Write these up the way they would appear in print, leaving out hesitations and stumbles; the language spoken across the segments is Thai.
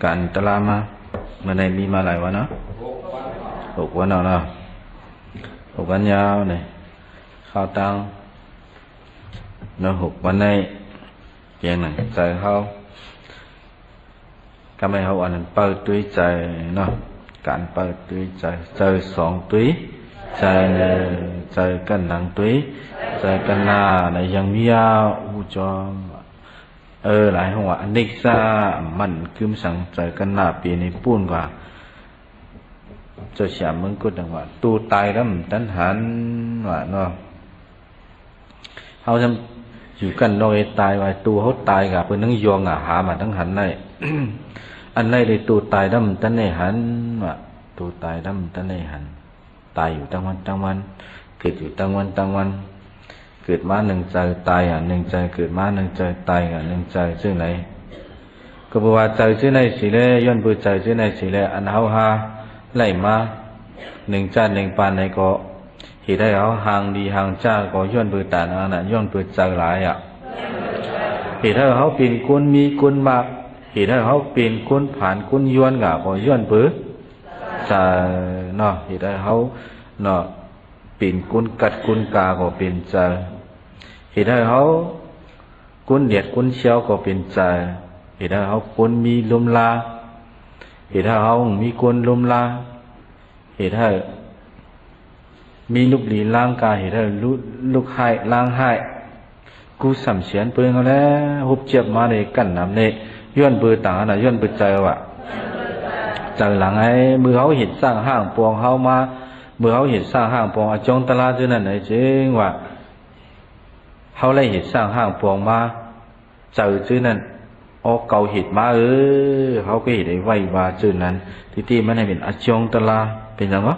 กันตลามาเมื่อในมีมาหลายวันเนาะ6 วันเนาะ6 วันยาวnàyข้าวตังเนาะ6 วันในเพียงหนึ่งใจเขาก็ไม่เขาอันนั้นเปิดตุ้ยใจเนาะการเปิดตุ้ยใจใจ2 ตุ้ยใจกันหนังตุ้ยใจกันหน้าในยังมียาวอุจอมหลายหัวอันนี้ซะมันคืมสังใจกันหน้าปีนี้ปูนกว่าจะเสียมึงก็ดังว่าตูตายแล้วตันหันว่าเนาะเขาทำอยู่กันน้อยตายไว้ตูเขาตายกับเพื่อนนั่งยองหามาทั้งหันในอันในเลยตูตายดำตันในหันว่าตูตายดำตันในหันตายอยู่ตั้งวันเกิดอยู่ตั้งวันเกิดมาหนึ่งใจตายหนึ่งใจเกิดมาหนึ่งใจตายหนึ่งใจชื่อไหนก็บอกว่าใจชื่อไหนสิเลย้อนเบื่อใจชื่อไหนสิเลอันเฮาฮาไล่มาหนึ่งจานหนึ่งปานในก็เหตุให้เขาห่างดีห่างจ้าก็ย้อนเบื่อตาอันนั้นย้อนเบื่อใจหลายเหตุให้เขาเป็นคนมีคนมากเหตุให้เขาเป็นคนผ่านคนย้อนก็ย้อนเบื่อใจเนาะเหตุให้เขาเนาะเป็นคนกัดคนกาก็เป็นใจเหตุให้เขาคนเดียดคนเชี่ยวก็เป็นใจเหตุให้เขาคนมีลมลาเหตุให้เขามีคนลมลาเหตุให้มีลูกหลีล้างกายเหตุให้ลูกให้ล้างให้กูสัมเสียนเปลืองเขาแล้วหุบเจ็บมาในกันน้ำเนี่ยย้อนเบื่อต่างนะย้อนเบื่อใจว่ะใจหลังไอ้มือเขาเห็นสร้างห้างปวงเขามาเมื่อเขาเห็นสร้างห้างปวงจงตลาดชื่อนั่นไอ้จริงว่าเขาเลยเห็นสร้างห้างปวงมาเจอชื่อนั่นเก่าเห็นมาเขาก็เห็นได้ไว้ว่าชื่อนั้นที่มันให้เป็นจงตลาเป็นยังไง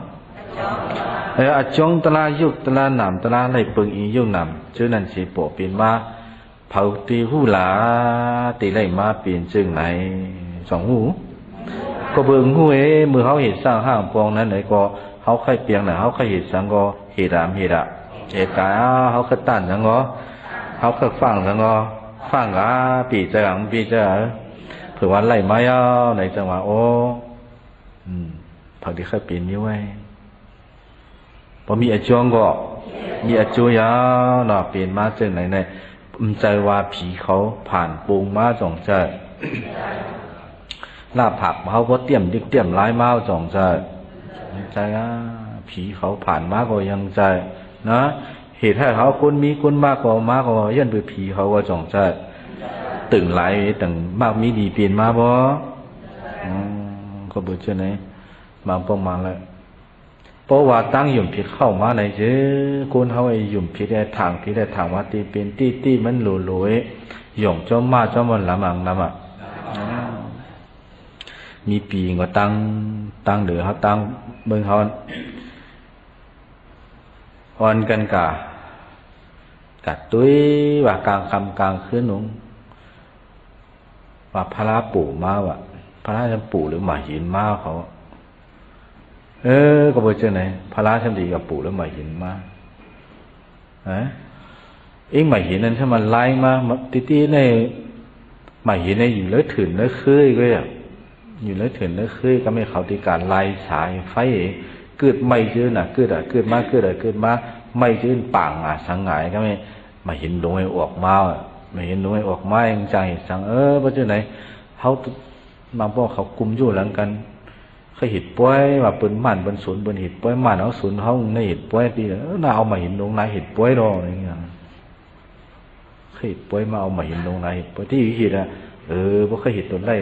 จงตลายุคตลาหนามตลาในปึงอียุคหนามชื่อนั้นสิปกเป็นมาเผาตีหูหลาตีไรมาเปลี่ยนชื่อไหน2 หูก็เบิ่งหูเมื่อเขาเห็นสร้างห้างปวงนั้นไหนก็เขาใครเปียงไหนเขาใครเห็นสังก็เหตุเหตุกาเขาเคยตันสังก็เขาเคยฟังสังก็ฟังปีเจังเผื่อวันไหลไม้ในจังหวะผักที่เคยเปลี่ยนนี้ไว้พอมีจวงก็มีจวยเนาะเปลี่ยนมาเจอไหนในใจว่าผีเขาผ่านปูงมาสองใจลาผักเขาก็เตรียมไล่มาสองใจใจผีเขาผ่านมาก็ยังใจนะเหตุให้เขาคนมีคนมากกว่ายันไปผีเขาก็สองใจตึงไหลตึงมากมีดีเปลี่ยนมาบ่ก็เบื่อเช่นไหนมาป้องมาแล้วเพราะว่าตั้งหยุ่มผิดเข้ามาในเจ้คนเขาไอ้หยุ่มผิดได้ทางว่าตีเป็นตีมันหลุยหย่งเจ้ามาเจ้ามันละมังละมังมีปีก็ตั้งเดือเขาตั้งเบิ่งเขาอ่อนกันกัดตุ้ยว่ากลางคำกลางคืนหนุ่งว่าพระปู่มาว่ะพระจะปู่หรือหมาหินมาเขาก็ไปเจอไหนพระชันดีกับปู่หรือหมาหินมาหมาหินนั้นถ้ามันไล่มาตีในหมาหินในอยู่เลยถึงเลยเคยก็อยู่เลยถึงเลยเคยก็ไม่เขาตีการไล่สายไฟเกิดไม่จืดน่ะเกิดมาไม่จืดป่างสังหายก็ไม่เห็นดวงไอ้ออกมาไม่เห็นดวงไอ้ออกมาอย่างใจสังเพราะเจ้าไหนเขาบางพวกเขากุมอยู่หลังกันเขาเห็ดป้วยว่าปืนมันบนศูนย์บนเห็ดป้วยมันเอาศูนย์เขาในเห็ดป้วยปีน่าเอามาเห็นดวงนายเห็ดป้วยรออะไรเงี้ยเขาเห็ดป้วยมาเอามาเห็นดวงนายเห็ดป้วยที่อยู่เห็ดพวกเขาเห็ดตัวไร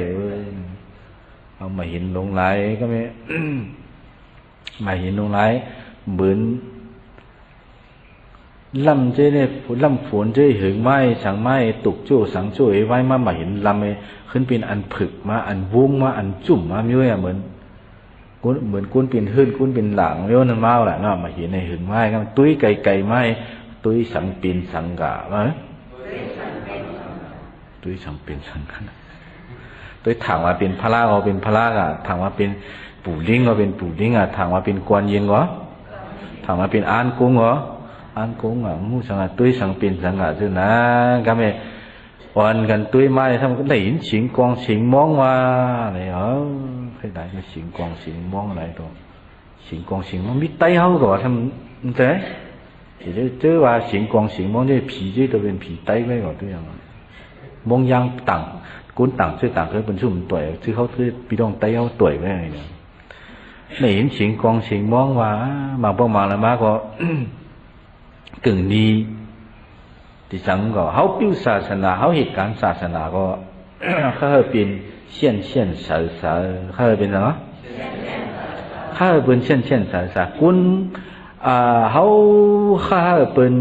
เอามาเห็นดวงนายก็ไม่มาเห็นดวงนายเหมือนลำเจ้เนี่ยลำฝนเจ้หึงไม้สังไม้ตุกจู่สังจู่ไว้มาเห็นลำขึ้นเป็นอันผึกมาอันวุ้งมาอันจุ่มมาเยอะเหมือนกุ้นเป็นหื้นกุ้นเป็นหลังเยอะนั่นมาแหละเนาะมาเห็นในหึงไม้ก็ตุ้ยไก่ไม้ตุ้ยสังเป็นสังกะวะตุ้ยสังเป็นสังกะตุ้ยถามว่าเป็นพระก็เป็นพระอ่ะถามว่าเป็นปู่ลิงก็เป็นปู่ลิงอ่ะถามว่าเป็นกวนเย็นก็ถามว่าเป็นอันกุ้งก็อันกุ้งมูสังตุ้ยสังเป็นสังกะซึ่งนะก็ไม่ วันกันตุ้ยไม้ทำก็ได้ยินเสียงกองเสียงมองว่าอะไรใครได้ก็เสียงกองเสียงมองอะไรตัวเสียงกองเสียงมองมิไตเขาก็ว่าทำแต่thì chứว่าเสียงกองเสียงมองนี่ผีที่ตัวเป็นผีไตไว้ก่อนตัวอย่างมองยังต่างกุ้นต่างชื่อต่างเคยเป็นชุ่มต่อยชื่อเขาคือปีดองไตเขาต่อยไว้ไงเนี่ยได้ยินเสียงกองเสียงมองว่ามาพวกมาแล้วมาก็กึ่งดีที่สังก็เขาปิ้วศาสนาเขาเหตุการณ์ศาสนาก็เขาเป็นเชี่ยนเสาเขาเป็นอะไรเขาเป็นเชี่ยนเสากุ้นเขาเป็น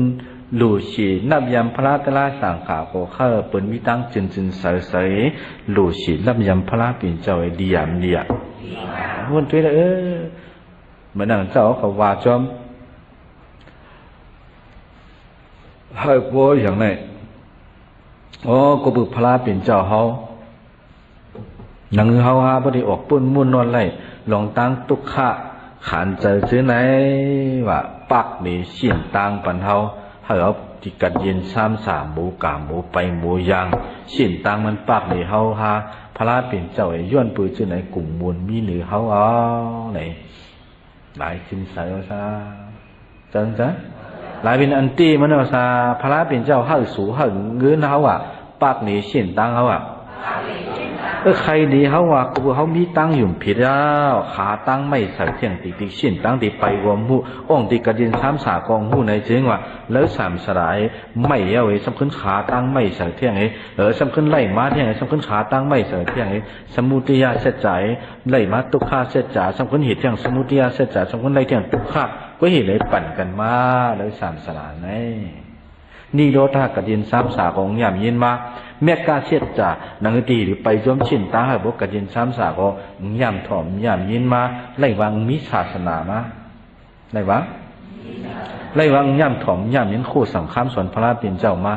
หลู่สีนับยำพระตระสังขารก็เขาเป็นวิตังจึนเสยหลู่สีนับยำพระเป็นเจ้าเดียมเดียวันที่แล้วเหมือนนั่งเจ้าเขาว่าจอมให้พวกอย่างนี้ก็บุพลาเป็นเจ้าเขาหนังเขาฮะพอดีออกปุ่นมุ่นนอนไล่ลองตั้งตุกขะขันเจอซื้อไหนว่าปักนี่เสียนตังปันเขาให้เอาที่กัดเย็น3-3หมูกามหมูไปหมูยางเสียนตังมันปักนี่เขาฮะพระเป็นเจ้าไอ้ย้อนปืนซื้อไหนกลุ่มมวลมีหรือเขาไหนหลายสินใส่ซะจังจ้ะหลายเป็นอันตีมันเอาซาพระเป็นเจ้าให้สูให้เงินเขาอ่ะปากนี้เสียนตังเขาอ่ะใครดีเขาว่ากูเขามีตังอยู่ผิดแล้วขาตังไม่ใส่เที่ยงติเสียนตังติไปวมหูอ่องติกระดิน3 สากองหูในเชิงว่าแล้ว3 สลายไม่เอาไอ้สำคัญขาตังไม่ใส่เที่ยงไอ้สำคัญไล่มาเที่ยงไอ้สำคัญขาตังไม่ใส่เที่ยงไอ้สมุติยาเสจายไล่มาตุกขาเสจาสำคัญเหตุเที่ยงสมุติยาเสจาสำคัญไล่เที่ยงตุกขาก็เห็นเลยปั่นกันมาแล้ว3 สลายนี่โดท่ากระดิน3 สากองยามยินมาแม่กาเสียจ่านังตีหรือไปจอมชินตาให้พวกกระดิน3 สากอยามถ่อมยามยินมาไล่วังมีศาสนามาไล่วังยามถ่อมยามยินโคสังขามส่วนพระเป็นเจ้ามา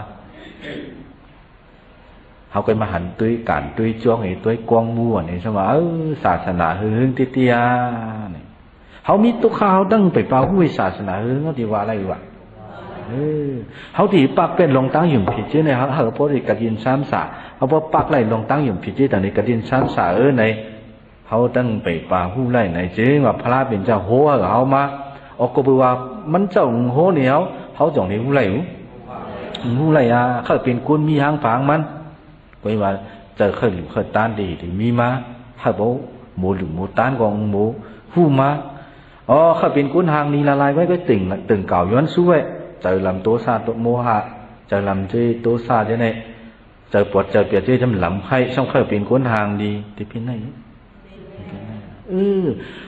เขาเคยมาหันตุ้ยการตุ้ยจ้วงไอ้ตุ้ยกวางมัวนี่ใช่ไหมศาสนาหึงเตี้ยเขามีตุกข้าวตั้งไปเป่าหุ้ยศาสนาหึงเขาดีว่าอะไรวะเขาที่ปักเป็นลงตั้งอยู่ผิดชื่อเนี่ยเขาพอดีกระดิน3 สาเขาพอปักไล่ลงตั้งอยู่ผิดชื่อแต่ในกระดิน3 สาในเขาตั้งไปป่าหุ้ยไล่ในชื่อว่าพระเป็นเจ้าโหเขามาก็บอกว่ามันเจ้าโหเหนียวเขาจ่องในหุ้ยไล่เขาเป็นคนมีหางฝางมันก็ว่าเจอเคยต้านดีถึงมีมาเขาบอกหมูหรือหมูต้านของหมูหูมาเขาเป็นคนหางนี้ละลายไว้ก็ตึงเก่าย้อนช่วยเจอลำโตซาโตโมหะเจอลำที่โตซาเนี่ยเจอปวดเจอเปียกที่ทำลำไข่ช่องเคยเป็นคนหางดีที่พินไหน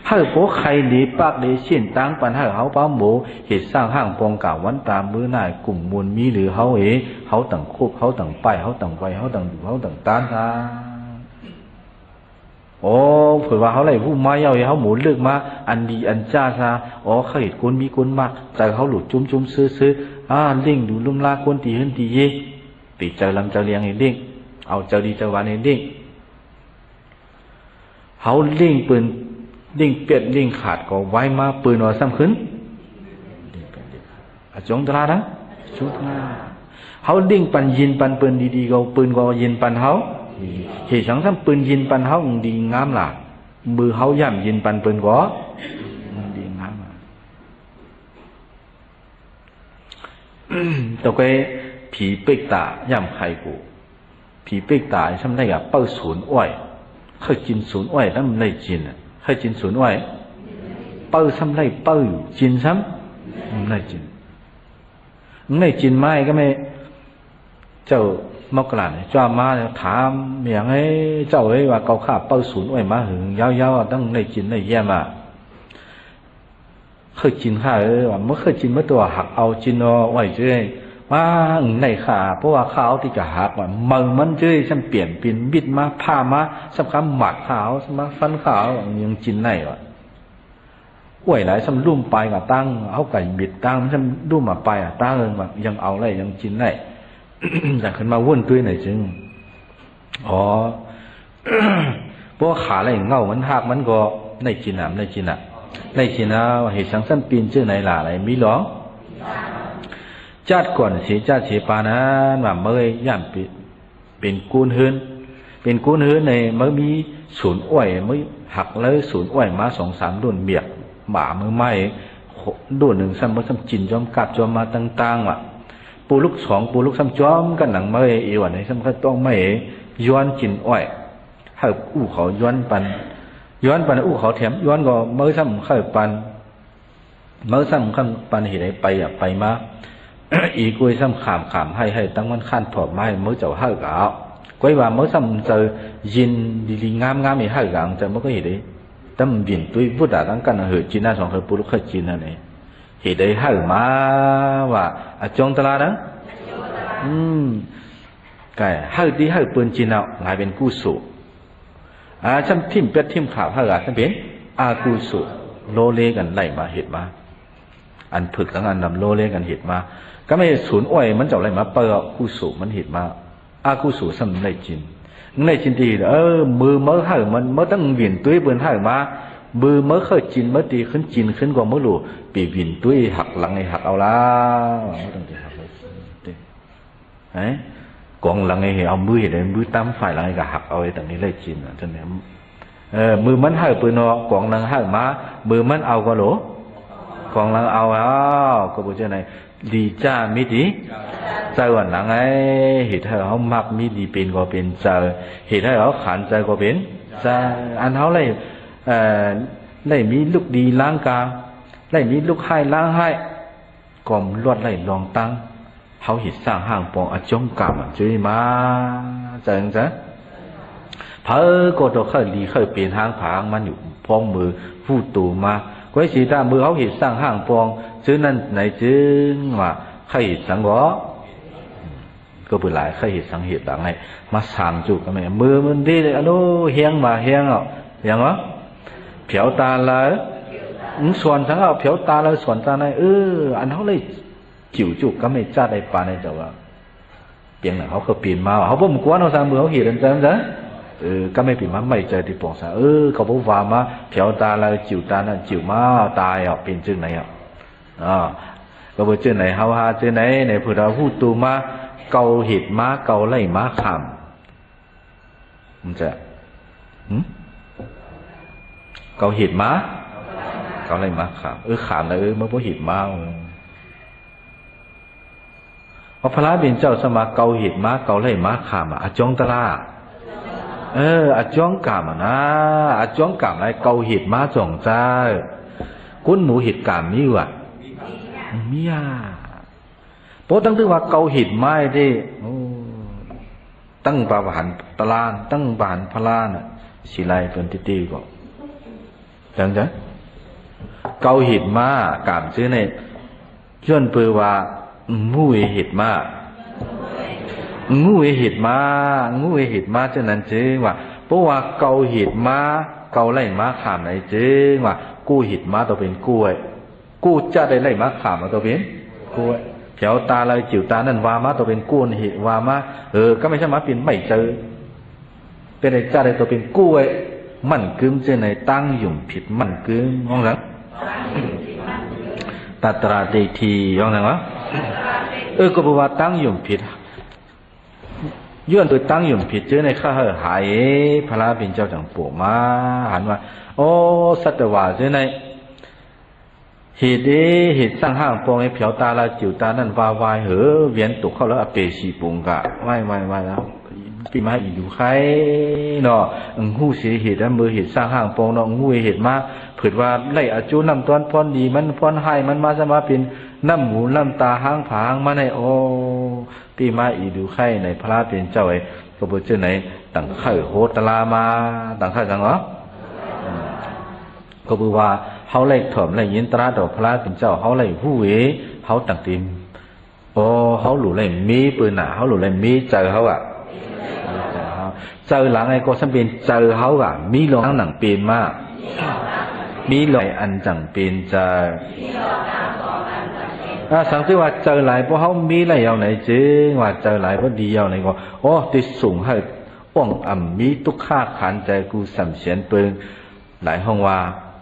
ให้พวกใครดีปากดีเช่นตั้งปันให้เขาป้าหมูเหตุสร้างห้างปองเก่าวันตามมือหน้ากลุ่มมวลมีหรือเขาเขาต่างควบเขาต่างไปเขาต่างไวเขาต่างอยู่เขาต่างต้านนะเผื่อว่าเขาไหลผู้มาเย้าเขาหมุนเลือกมาอันดีอันจ้าซาเขาเห็นคนมีคนมากใจเขาหลุดจุ้มซื้อเล่งดูลุ่มลาคนตีขึ้นตีเย่ตีใจลำใจเลี้ยงให้เล่งเอาใจดีใจหวานให้เล่งเขาเล่งปืนเล่งเปียดเล่งขาดก็ไว้มาปืนเอาซ้ำขึ้นจงตรานะชุดงาเขาเล่งปันยินปันปืนดีๆก็ปืนก็ยินปันเขาเหตุสังสรรค์ปืนยินปันเขาดีงามล่ะมือเขาย่ำยินปันปืนก็ดีงามตัวก็ผีเป็กตาย่ำไข่กูผีเป็กตาทำได้กับเป้าศูนย์อ้อยเคยกินศูนย์อ้อยแล้วมันได้กินเคยกินศูนย์อ้อยเป้าทำได้เป้ากินซ้ำมันได้กินไม่กินไม้ก็ไม่เจ้ามกราเนี่ยจ้ามาถามอย่างไอ้เจ้าไอ้ว่าเกาข้าเป้าศูนย์อ้อยมาหึงยาวๆตั้งได้กินได้แย่มาเคยกินข้าว่าเมื่อเคยกินเมื่อตัวหักเอากินอ้อยเจ้ยว่าในขาเพราะว่าข้าวที่กะหักว่ามันเจ้ยฉันเปลี่ยนเป็นบิดมาผ้ามาสำคัญหมัดขาวสำคัญฟันขาวยังกินได้วะอ้วยหลายสำลุ่มไปกับตั้งเอาไก่บิดตั้งมันสำลุ่มมาไปตั้งแบบยังเอาอะไรยังกินได้แต่ขึ้นมาวุ่นด้วยหน่อยจึงเพราะขาอะไรเงามันหักมันก็ในกินน้ำในกินเหตุสังสรรค์ปีนชื่อไหนล่ะอะไรมีหรอจัดก่อนเสียจัดเสียปานั้นว่าเมื่อย่ำปิด เป็นกูนเฮือนเป็นกูนเฮือนในเมื่อมีศูนย์อ้อยเมื่อหักเลยศูนย์อ้อยมา2-3รุ่นเบียกบ่ามือไม้รุ่นหนึ่งซ้ำมาซ้ำจินจอมกัดจอมมาต่างๆว่ะปูลูก2ปูลูกซ้ำจอมกันหนังไม่อีวันนี้ซ้ำก็ต้องไม่ย้อนจินอ้อยให้อู้เขาย้อนปันอู้เขาแถมย้อนก็เมื่อซ้ำเข้าปันเมื่อซ้ำขั้นปันเหตุใดไปมาอีกวยซ้ำขามให้ตั้งมันขั้นถอดไม้เมื่อเจ้าให้ก่าวก้อยว่าเมื่อซ้ำเจอยินดีงามอีให้ก่าวจะเมื่อก็เหตุใดตั้มวินตุยพุทธะตั้งกันเหตุจีน่า2ปูลูกเข้าจีนนั่นเองเหตุใดให้มาว่าจงตลาดังไก่ให้ดีให้ปืนจีนเอาหลายเป็นกู้สู่ฉันทิมเป็ดทิมข่าวให้กันฉันเป็นกู้สู่โลเลกันไล่มาเหตุมาอันผึกทั้งอันนำโลเลกันเหตุมาก็ไม่ศูนย์อ้อยมันจะอะไรมาเปิดกู้สู่มันเหตุมากู้สู่ซ้ำไล่จีนไล่จีนดีมือเมื่อให้มันเมื่อตั้งวินตุ้ยปืนให้มามือเมื่อเคยจีนเมื่อตีขึ้นจีนขึ้นกว่าเมื่อหลู่ปีวินตุ้ยหักหลังไอ้หักเอาละตั้งแต่หักเลยกองหลังไอ้เอามือเห็นมือตั้มฝ่ายหลังไอ้ก็หักเอาไอ้ตั้งนี้ไล่จีนจนเนี่ยมือมันให้ปืนเนาะกองหลังให้มามือมันเอาก็หลู่กองหลังเอาก็บอกเจ้าไหนดีจ้ามิดีใจวันหลังไอ้เหตุให้เขามักมิดีเป็นก็เป็นใจเหตุให้เขาขันใจก็เป็นใจอันเขาเลยได้มีลูกดีล้างกาได้มีลูกให้ล้างให้กอมลวดไล่ลองตั้งเขาหิดสร้างห้างปองจงกรรมจุยมาจังจ้ะเพอก็ตัวเคยดีเคยเปลี่ยนห้างผางมันอยู่พองมือพูดตูมาก้อยสีตามือเขาหิดสร้างห้างปองซื้อนั่นไหนจึงว่าเคยหิดสังวะก็เปิดหลายเคยหิดสังหิดหลังไงมาสามจุกกันไหมมือมันดีเลยอนุเฮียงมาเฮียงอ่ะอย่างวะเผียวตาเลยส่วนทั้งเอาเผียวตาเลยส่วนตาในอันเขาเลยจิ๋วจุกก็ไม่จ้าได้ปานในแต่ว่าเปียงหนังเขาก็ปีนมาเขาบ่มกวนเอาสามมือเขาเห็นจังจ้ะก็ไม่ปีนมาไม่เจอที่ปองซะเขาบอกว่ามาเผียวตาเลยจิ๋วตานั่นจิ๋วมาตายอ่ะเป็นจึงไหนอ่ะก็บอกจึงไหนเขาหาจึงไหนในผู้เราพูดตูมาเกาเห็ดมาเกาไล่มาขามมันจะเกาเห็ดมาเกาไล่มาขามขามเลยเมื่อพอเห็ดมาพอพระเป็นเจ้าสมาเกาเห็ดมาเกาไล่มาขามจงตลาจงกามนะจงกามอะไรเกาเห็ดมาจ่องจ้ากุ้นหมูเห็ดกามนี่วะมีเพราะตั้งแต่ว่าเกาเห็ดไม้ดิตั้งบาหันตลานตั้งบานพลานสิไลเป็นตีก็จังเกาเห็ดมากามซื้อในย้อนเปือว่างูเห็ดมางูเห็ดมาฉะนั้นจึงว่าเพราะว่าเกาเห็ดมาเกาไล่มาขามไหนจึงว่ากู้เห็ดมาตัวเป็นกล้วยกู้จะได้ไล่มาขามมาตัวเป็นกล้วยเผียวตาเลยจิ๋วตานั่นวามาตัวเป็นกู้เห็ดวามาก็ไม่ใช่มาเป็นไม่เจอเป็นไอ้จะได้ตัวเป็นกล้วยมันกึมเจอในตั้งยุ่งผิดมันกึมมองหลังตัตราเดทีมองหลังวะก็บอกว่าตั้งยุ่งผิดย้อนตัวตั้งยุ่งผิดเจอในข้าหายพระเป็นเจ้าจังปู่มาหันว่าสัตว์ว่าเจอในเหตุสร้างห้างปองไอ้เผียวตาลาจิ๋วตานั่นวาวายเวียนตกเข้าแล้วเปสีปุงกะไหวแล้วปีมาอีกอยู่ใครเนาะหูเสียเหตุมือเหตุสร้างห้างปองเนาะงูเหตุมาเผิดว่าไล่อาจูน้ำต้นพรดีมันพรให้มันมาสมาเป็นน้ำหูน้ำตาห้างผางมาในปีมาอีกอยู่ใครในพระเป็นเจ้าไอ้ก็บอกเจ้าไหนต่างไข่โหตลามาต่างไข่จังเหรอก็บอกว่าเขาไล่ถมไล่ยินตราดอกพระเป็นเจ้าเขาไล่ผู้เวเขาต่างตีมเขาหลุดไล่มีปืนเขาหลุดไล่มีเจอเขาเจอหลังไอ้ก็สัมเป็นเจอเขามีหลงหนังเป็นมากมีหลงอันจังเป็นเจอสังเกตว่าเจอหลายเพราะเขามีหลายอย่างไหนจริงว่าเจอหลายเพราะดีอย่างไหนก็ติดสูงให้ป้องมีตุกข้าขันใจกูสัมเสียนปืนหลายห้องว่า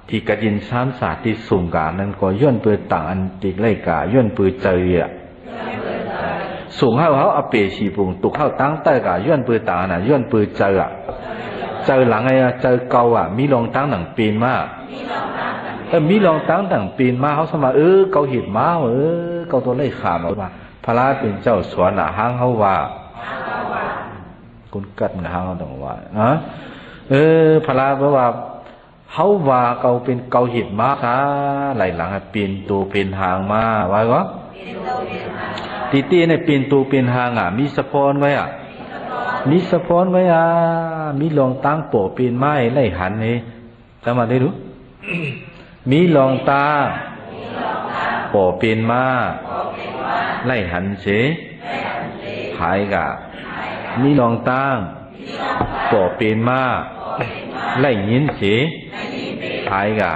ที่กระดินซ้ำสาที่สูงกานั้นก็ย้อนเปิดต่างอันติไล่กาย้อนเปิดเจอ สูงเฮาเอาเปสีปุงตุกเฮาตั้งแต่กะย้อนปือตาน่ะย้อนปือเจออ่ะเจอหลังไอ้เจอเก่าอ่ะมีลองตั้งหนังปีนมามีลองตั้งหนังปีนมาเฮาสมาเกาหิดมาเกาตัวไล่ขามาพระราเป็นเจ้าสวนน่ะหางเฮาว่าคุณกัดมันหางเฮาต้องว่านะพระราเพราะว่าเฮาว่าเกาเป็นเกาหิดมาค่ะไหลหลังปีนตัวเป็นหางมาว่าก็ตีๆเนี่ยปีนตัวเป็นหางอ่ะมีสะพอนไว้อ่ะมีสะพอนไว้อ่ะมีลองตั้งโปะปีนไม้ไล่หันนี่จำมาได้รู้ มีลองตาโปะปีนมาไล่หันเสหายกะมีลองตั้งโปะปีนมาไล่ยินเสหายกะ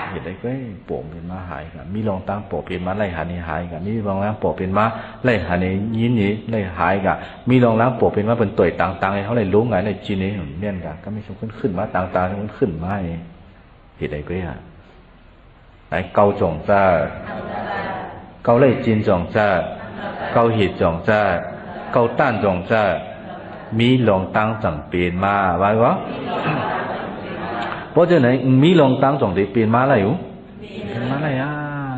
เห็นได้ก็โปะเป็นมาหายกะมีลองตั้งโปะเป็นมาไล่หันนี่หายกะมีลองล้างโปะเป็นมาไล่หันนี่ยินนี่ไล่หายกะมีลองล้างโปะเป็นมาเป็นต่อยต่างๆให้เขาไล่ลุ้งไงไล่จีนี่เมี่ยนกะก็ไม่ชมขึ้นมาต่างๆมันขึ้นมาเห็นได้ก็อ่ะไหนเกาจงจ้าเกาไล่จีนจงจ้าเกาหิดจงจ้าเกาต้านจงจ้ามีลองตั้งจังเปลี่ยนมาว่าก็เพราะฉะนั้นมีลองตั้งจังได้เปลี่ยนมาอะไรอยู่มาอะไรอ่ะ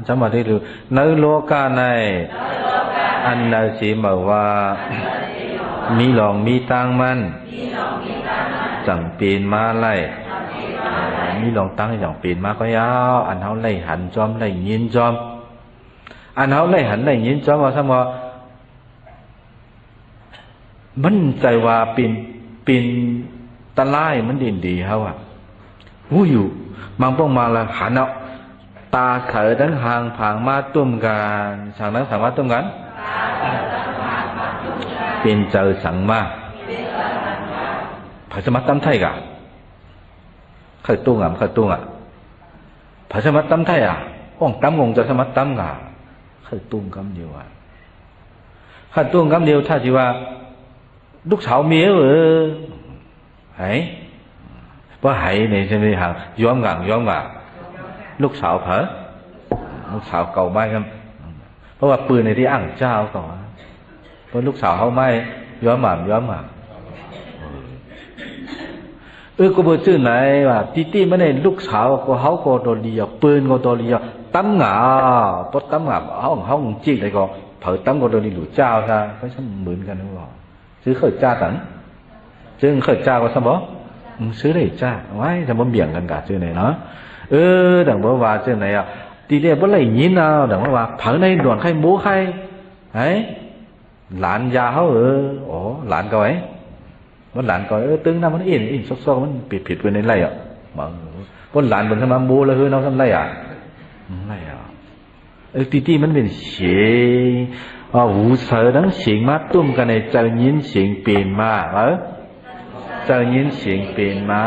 จำมาได้หรือในโลกาในอันนั้นสิมาว่ามีลองมีตั้งมันจังเปลี่ยนมาอะไรมีลองตั้งจังเปลี่ยนมาก็ยาวอันเขาไล่หันจอมไล่ยินจอมอันเขาไล่หันไล่ยินจอมว่าสมว่ามันใจว่าเป็นตะไลมันดินดีเขาอ่ะวู้อยู่มังป้องมาละหันเอาตาเขยดังหางผางมาตุ้มกันสั่งนั้นสั่งมาตุ้มกันเป็นเจอสั่งมาภาษามัดตั้มไทยกะเคยตุ้งอ่ะเคยตุ้งอ่ะภาษามัดตั้มไทยอ่ะป้องตั้มงงจะสมัดตั้มกะเคยตุ้งคำเดียวอ่ะเคยตุ้งคำเดียวถ้าสิว่าลูกสาวเมียหายว่าหายในใช่ไหมฮะย้อมกะลูกสาวเผลอลูกสาวเก่าไม่ครับเพราะว่าปืนในที่อ่างเจ้าก่อนเพราะลูกสาวเขาไม่ย้อมก็บอกชื่อไหนว่าตีไม่ได้ลูกสาวก็เขาก็โดนเลียปืนก็โดนเลียตั้มหงาปดตั้มหงาเขาจีเลยก็เผลอตั้มก็โดนหลู่เจ้าซะก็ช่างเหมือนกันหรือเปล่าซื้อเคยจ้าตังซึ่งเคยจ้าก็สมบ่ซื้อได้จ้าไว้สมบ่เบี่ยงกันกะชื่อไหนเนาะดังบ่ว่าชื่อไหนอ่ะตีเรียบ่ไล่ยินเอาดังว่าเผาในด่วนใครหมูใครไอ้หลานยาเขาโอ้หลานก็ไอ้มันหลานก็ตึงน้ำมันอินซอกๆมันผิดไปในไรอ่ะบ่หลานเพิ่นทำมาหมูแล้วเนาะทำไรอ่ะไรอ่ะตีมันเป็นเสียหูเสือดังเสียงมาตุ้มกันในเจอยินเสียงเปลี่ยนมาเจอยินเสียงเปลี่ยนมา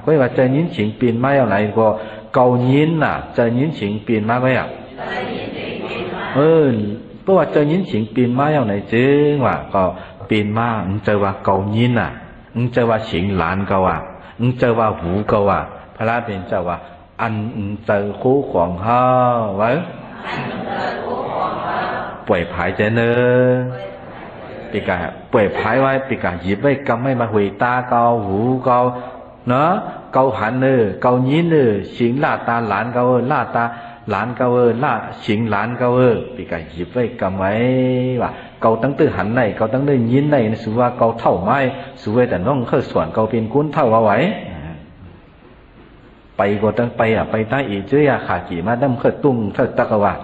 ก็ว่าเจอยินเสียงเปลี่ยนมาอย่างไรก็เกายินน่ะเจอยินเสียงเปลี่ยนมาก็อย่างเพราะว่าเจอยินเสียงเปลี่ยนมาอย่างไรจึงว่าก็เปลี่ยนมาเจอว่าเกายินน่ะเจอว่าเสียงหลานก็ว่าเจอว่าหูก็ว่าพระราเป็นเจ้าว่าอันเจอคู่ของเฮาไว้ป่วยผายใจเนอปีกาป่วยผายไว้ปีกาหยิบไว้กำไม่มาหุยตาเกาหูเกาเนาะเกาหันเนอเกายินเนอสิงลาตาหลานเกาลาตาหลานเกาลาสิงหลานเกาปีกาหยิบไว้กำไว้ว่าเกาตั้งตื้อหันในเกาตั้งตื้อยินในสุว่าเกาเท่าไม้สุเวแต่น้องเคยสวนเกาเป็นกุ้นเท่าว่าไว้ไปก็ตั้งไปไปใต้อีเจ้าขาขี่มาดำเคยตุ้งเคยตะกว่า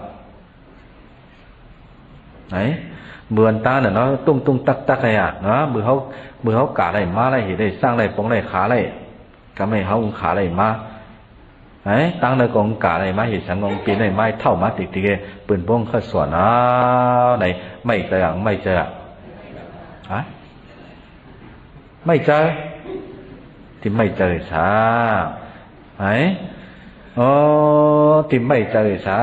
ไหนเบือนตาเนี่ยเนาะตุ้งตักไงอ่ะเนาะมือเขากาอะไรมาอะไรเห็นได้สร้างอะไรปองอะไรขาอะไรก็ไม่เขาขาอะไรมาไหนตั้งในกองกาอะไรมาเห็นสังกองปีนอะไรไม้เท่ามาติดปืนป้องข้าส่วนไหนไม่เจอฮะไม่เจอที่ไม่เจอซะไหนที่ไม่เจอซะ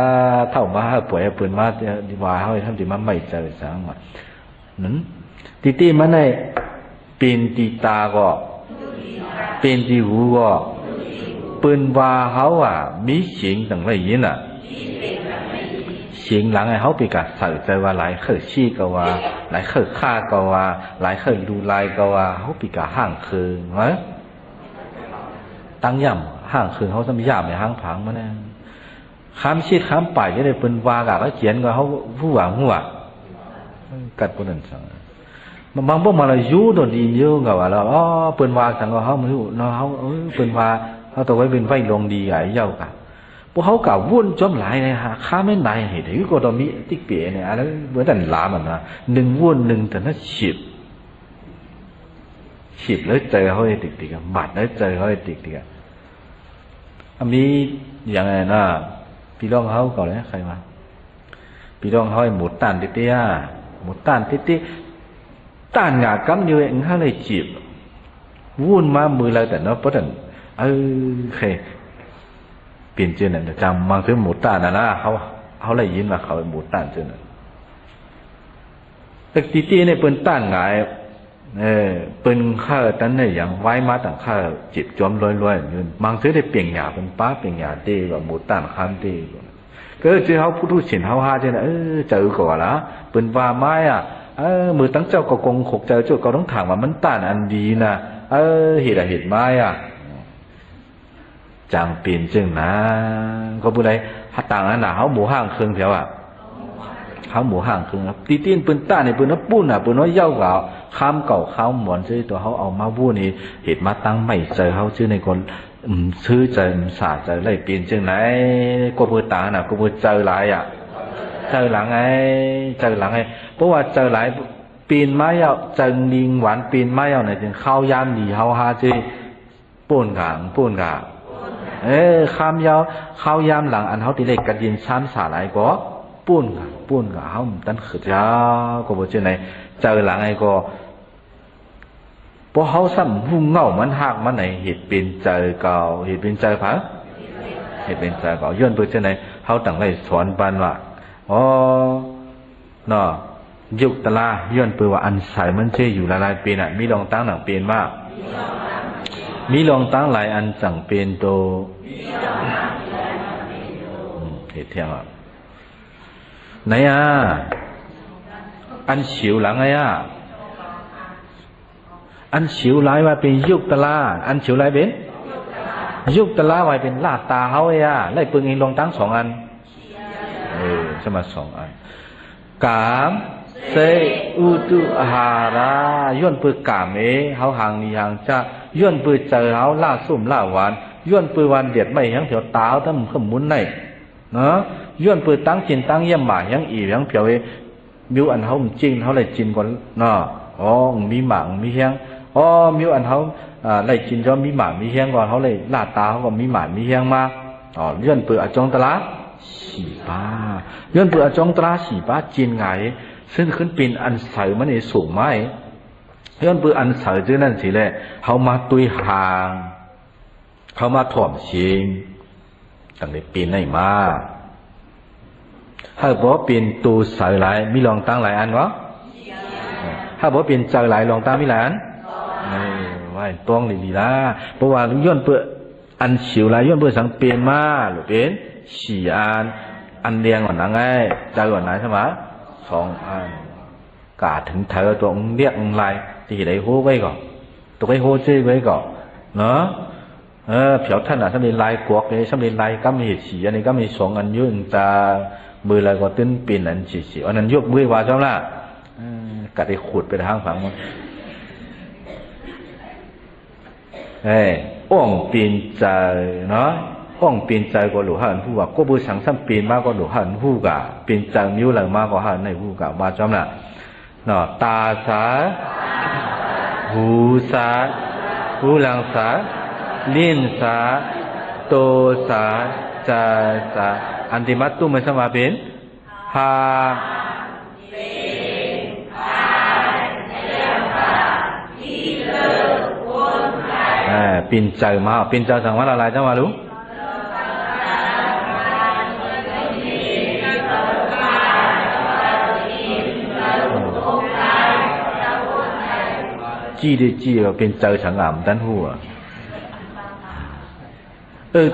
เท่ามาป่วยปืนมาดีว่าเขาทำที่มันไม่เจอซะว่านั้นตีมันในเป็นตีตาก็เป็นตีหูก็ปืนว่าเขามีเสียงต่างไรยินอ่ะเ行人嘅好比較受就話來去死個話，來去ฆ่個話，來去擼來個話，好比較ห่างคืนวะตั้งย่ำห่างคืนเขาจะมีย่ำในห่างผังมาเนี่ยข้ามชิดข้ามไปจะได้เป็นวากาแล้วเขียนก็เขาผู้หวังหัวกัดคนนั้นสั่งบางพวกมาเราอยู่โดนดีเยอะกับว่าเราอ๋อเป็นวาสั่งก็เขาไม่รู้เนาะเขาเป็นวาเขาตัวไว้เป็นไฟลงดีไอ้เจ้ากันพวกเขาเก่าวุ่นจมหลายเลยฮะข้าไม่ได้เห็นที่ก็ต้องมีติ๊กเป๋เนี่ยอะไรเหมือนแต่หลามันนะหนึ่งวุ่นหนึ่งแต่น่าฉีบแล้วเจอเขาไอ้ติ๊กๆบัดแล้วเจอเขาไอ้ติ๊กๆมีอย่างไรนะพี่น้องเขาเก่าเลยใครมาพี่น้องเขาไอ้หมูตันติ๊กๆหมูตันติ๊กๆตันงากำอยู่เองเขาเลยจีบวุ่นมามือเราแต่เนาะเพราะแต่เคเปลี่ยนชื่อเนี่ยจำบางทีหมูตันนะเขาเลยยินว่าเขาเป็นหมูตันชื่อเนี่ยแต่ตีเนี่ยเป็นตันไงเป็นข้าตั้งเนี่ยอย่างไว้มาต่างข้าจีบจอมลอยๆอยู่บางทีได้เปลี่ยนหยาเป็นป้าเปลี่ยนหยาดีกว่าหมูตันข้ามดีก็คือเขาพูดเสียงเขาฮาใช่ไหมเจอก่อนละเป็นว่าไม้อ่ะมือตั้งเจ้าก็กงขกเจอจุดก็ต้องถามว่ามันต้านอันดีนะเหตุไม้อ่ะจางเปลี่ยนจึงนะก็พูดอะไรถ้าต่างอันน่ะเขาหมูห้างเครื่องเถอะเขาหมูห้างเครื่องตีตีนปืนต้านเนี่ยปืนน้ำปุ้นอ่ะปืนน้อยเย้าเก่าข้ามเก่าข้ามหมอนชื่อตัวเขาเอามาวู้นี่เหตุมาตั้งไม่เจอเขาชื่อในคนชื่อเจอสาเจอเลยเปลี่ยนจึงไหนก็พูดต่างน่ะก็พูดเจอหลายอ่ะเจอหลังไงเพราะว่าเจอหลายปีนไม้ยาวเจอลิงหวานปีนไม้ยาวเนี่ยจึงเข้ายามหนีเขาฮาจีปูนกะข้ามยาวเข้ายามหลังอันเขาตีเล็กกระดินซ้ำสาหลายก็ปูนกะเขาตั้งขืดยาวก็บอกเช่นไหนเจอหลังไอ้ก็พอเขาซ้ำหุ่งเงามันหักมันไหนเหตุเป็นเจอเก่าเหตุเป็นเจอผาเหตุเป็นเจอเก่าย้อนไปเช่นไหนเขาต่างเลยสอนปันว่าเนาะยุคตลาย้อนไปว่าอันใส่มันเชื่ออยู่หลายปีน่ะมีลองตั้งหนังเป็นมากมีลองตั้งหลายอันจังเป็นโตเหตุเที่ยงอ่ะไหนอันฉิวหลังไงอันฉิวหลายว่าเป็นยุคตลาอันฉิวหลายเป็นยุคตลาไว้เป็นลาตาเขาไล่ปึงเองลองตั้ง2 อันสมา2 อันกามเซอุตุอาหาราย้อนปือกามเขาห่างนี่ห่างจะย้อนปืเจอเขาล่าสุ่มล่าหวานย้อนปืวันเดียดไม่ยังเถียวตาเขาทำขมุนในเนาะย้อนปืตั้งจินตั้งเยี่ยมหมายังอียังเผียวมิวอันเขาจริงเขาเลยจินก่อนเนาะมีหมางมีเฮียงมิวอันเขาเลยจินจอมีหมางมีเฮียงก่อนเขาเลยลาตาเขาก็มีหมางมีเฮียงมาย้อนปือจงตลาสีป้าย้อนปือจงตลาสีป้าจินไงซึ่งขึ้นปีนอันใสมันนี่สูงไหมย้อนปืออันใสจึงนั่นสิแหละเขามาตุยห่างเขามาถ่อมชิงตั้งแต่ปีนได้มาถ้าบอกปีนตูใสหลายมีลองตั้งหลายอันวะถ้าบอกปีนเจอหลายลองตั้งมีหลายอันว่าต้องดีๆละเพราะว่าย้อนปืออันฉิวหลายย้อนปือสังเปลี่ยนมาหรือเป็น4 อันเรียงก่อนนะไงเจอก่อนนะใช่ไหม2 อันกาถึงเธอตัวเรียกอะไรที่ไหนโหไว้ก่อนตัวไอ้โหเจ้ไว้ก่อนเนาะเผียวท่านถ้ามีลายกวกเลยถ้ามีลายก็มีสีอันนี้ก็มี2 อันยุ่งจะมืออะไรก็ตื้นปีนอันสีอันนั้นยกมือว่าเจ้าล่ะกัดไอ้ขุดไปทางฝั่งมันอ่องปีนใจเนาะอ่องปีนใจก็หลุดหันผู้ว่าก็บูสังสัมปีนมากก็หลุดหันผู้กะปีนใจมิ้วหลังมากก็หันในผู้กะว่าเจ้าล่ะเนาะตาสาหูสาหูหลังสาลิ้นสาโตสาใจสาอันที่มัดตุ้มมันสมาเป็นหาปีนใจมาปีนใจสั่งว่าอะไรจ้ามาลูจี้ได้จี้เราเป็นใจสังอ่ำด้านหัว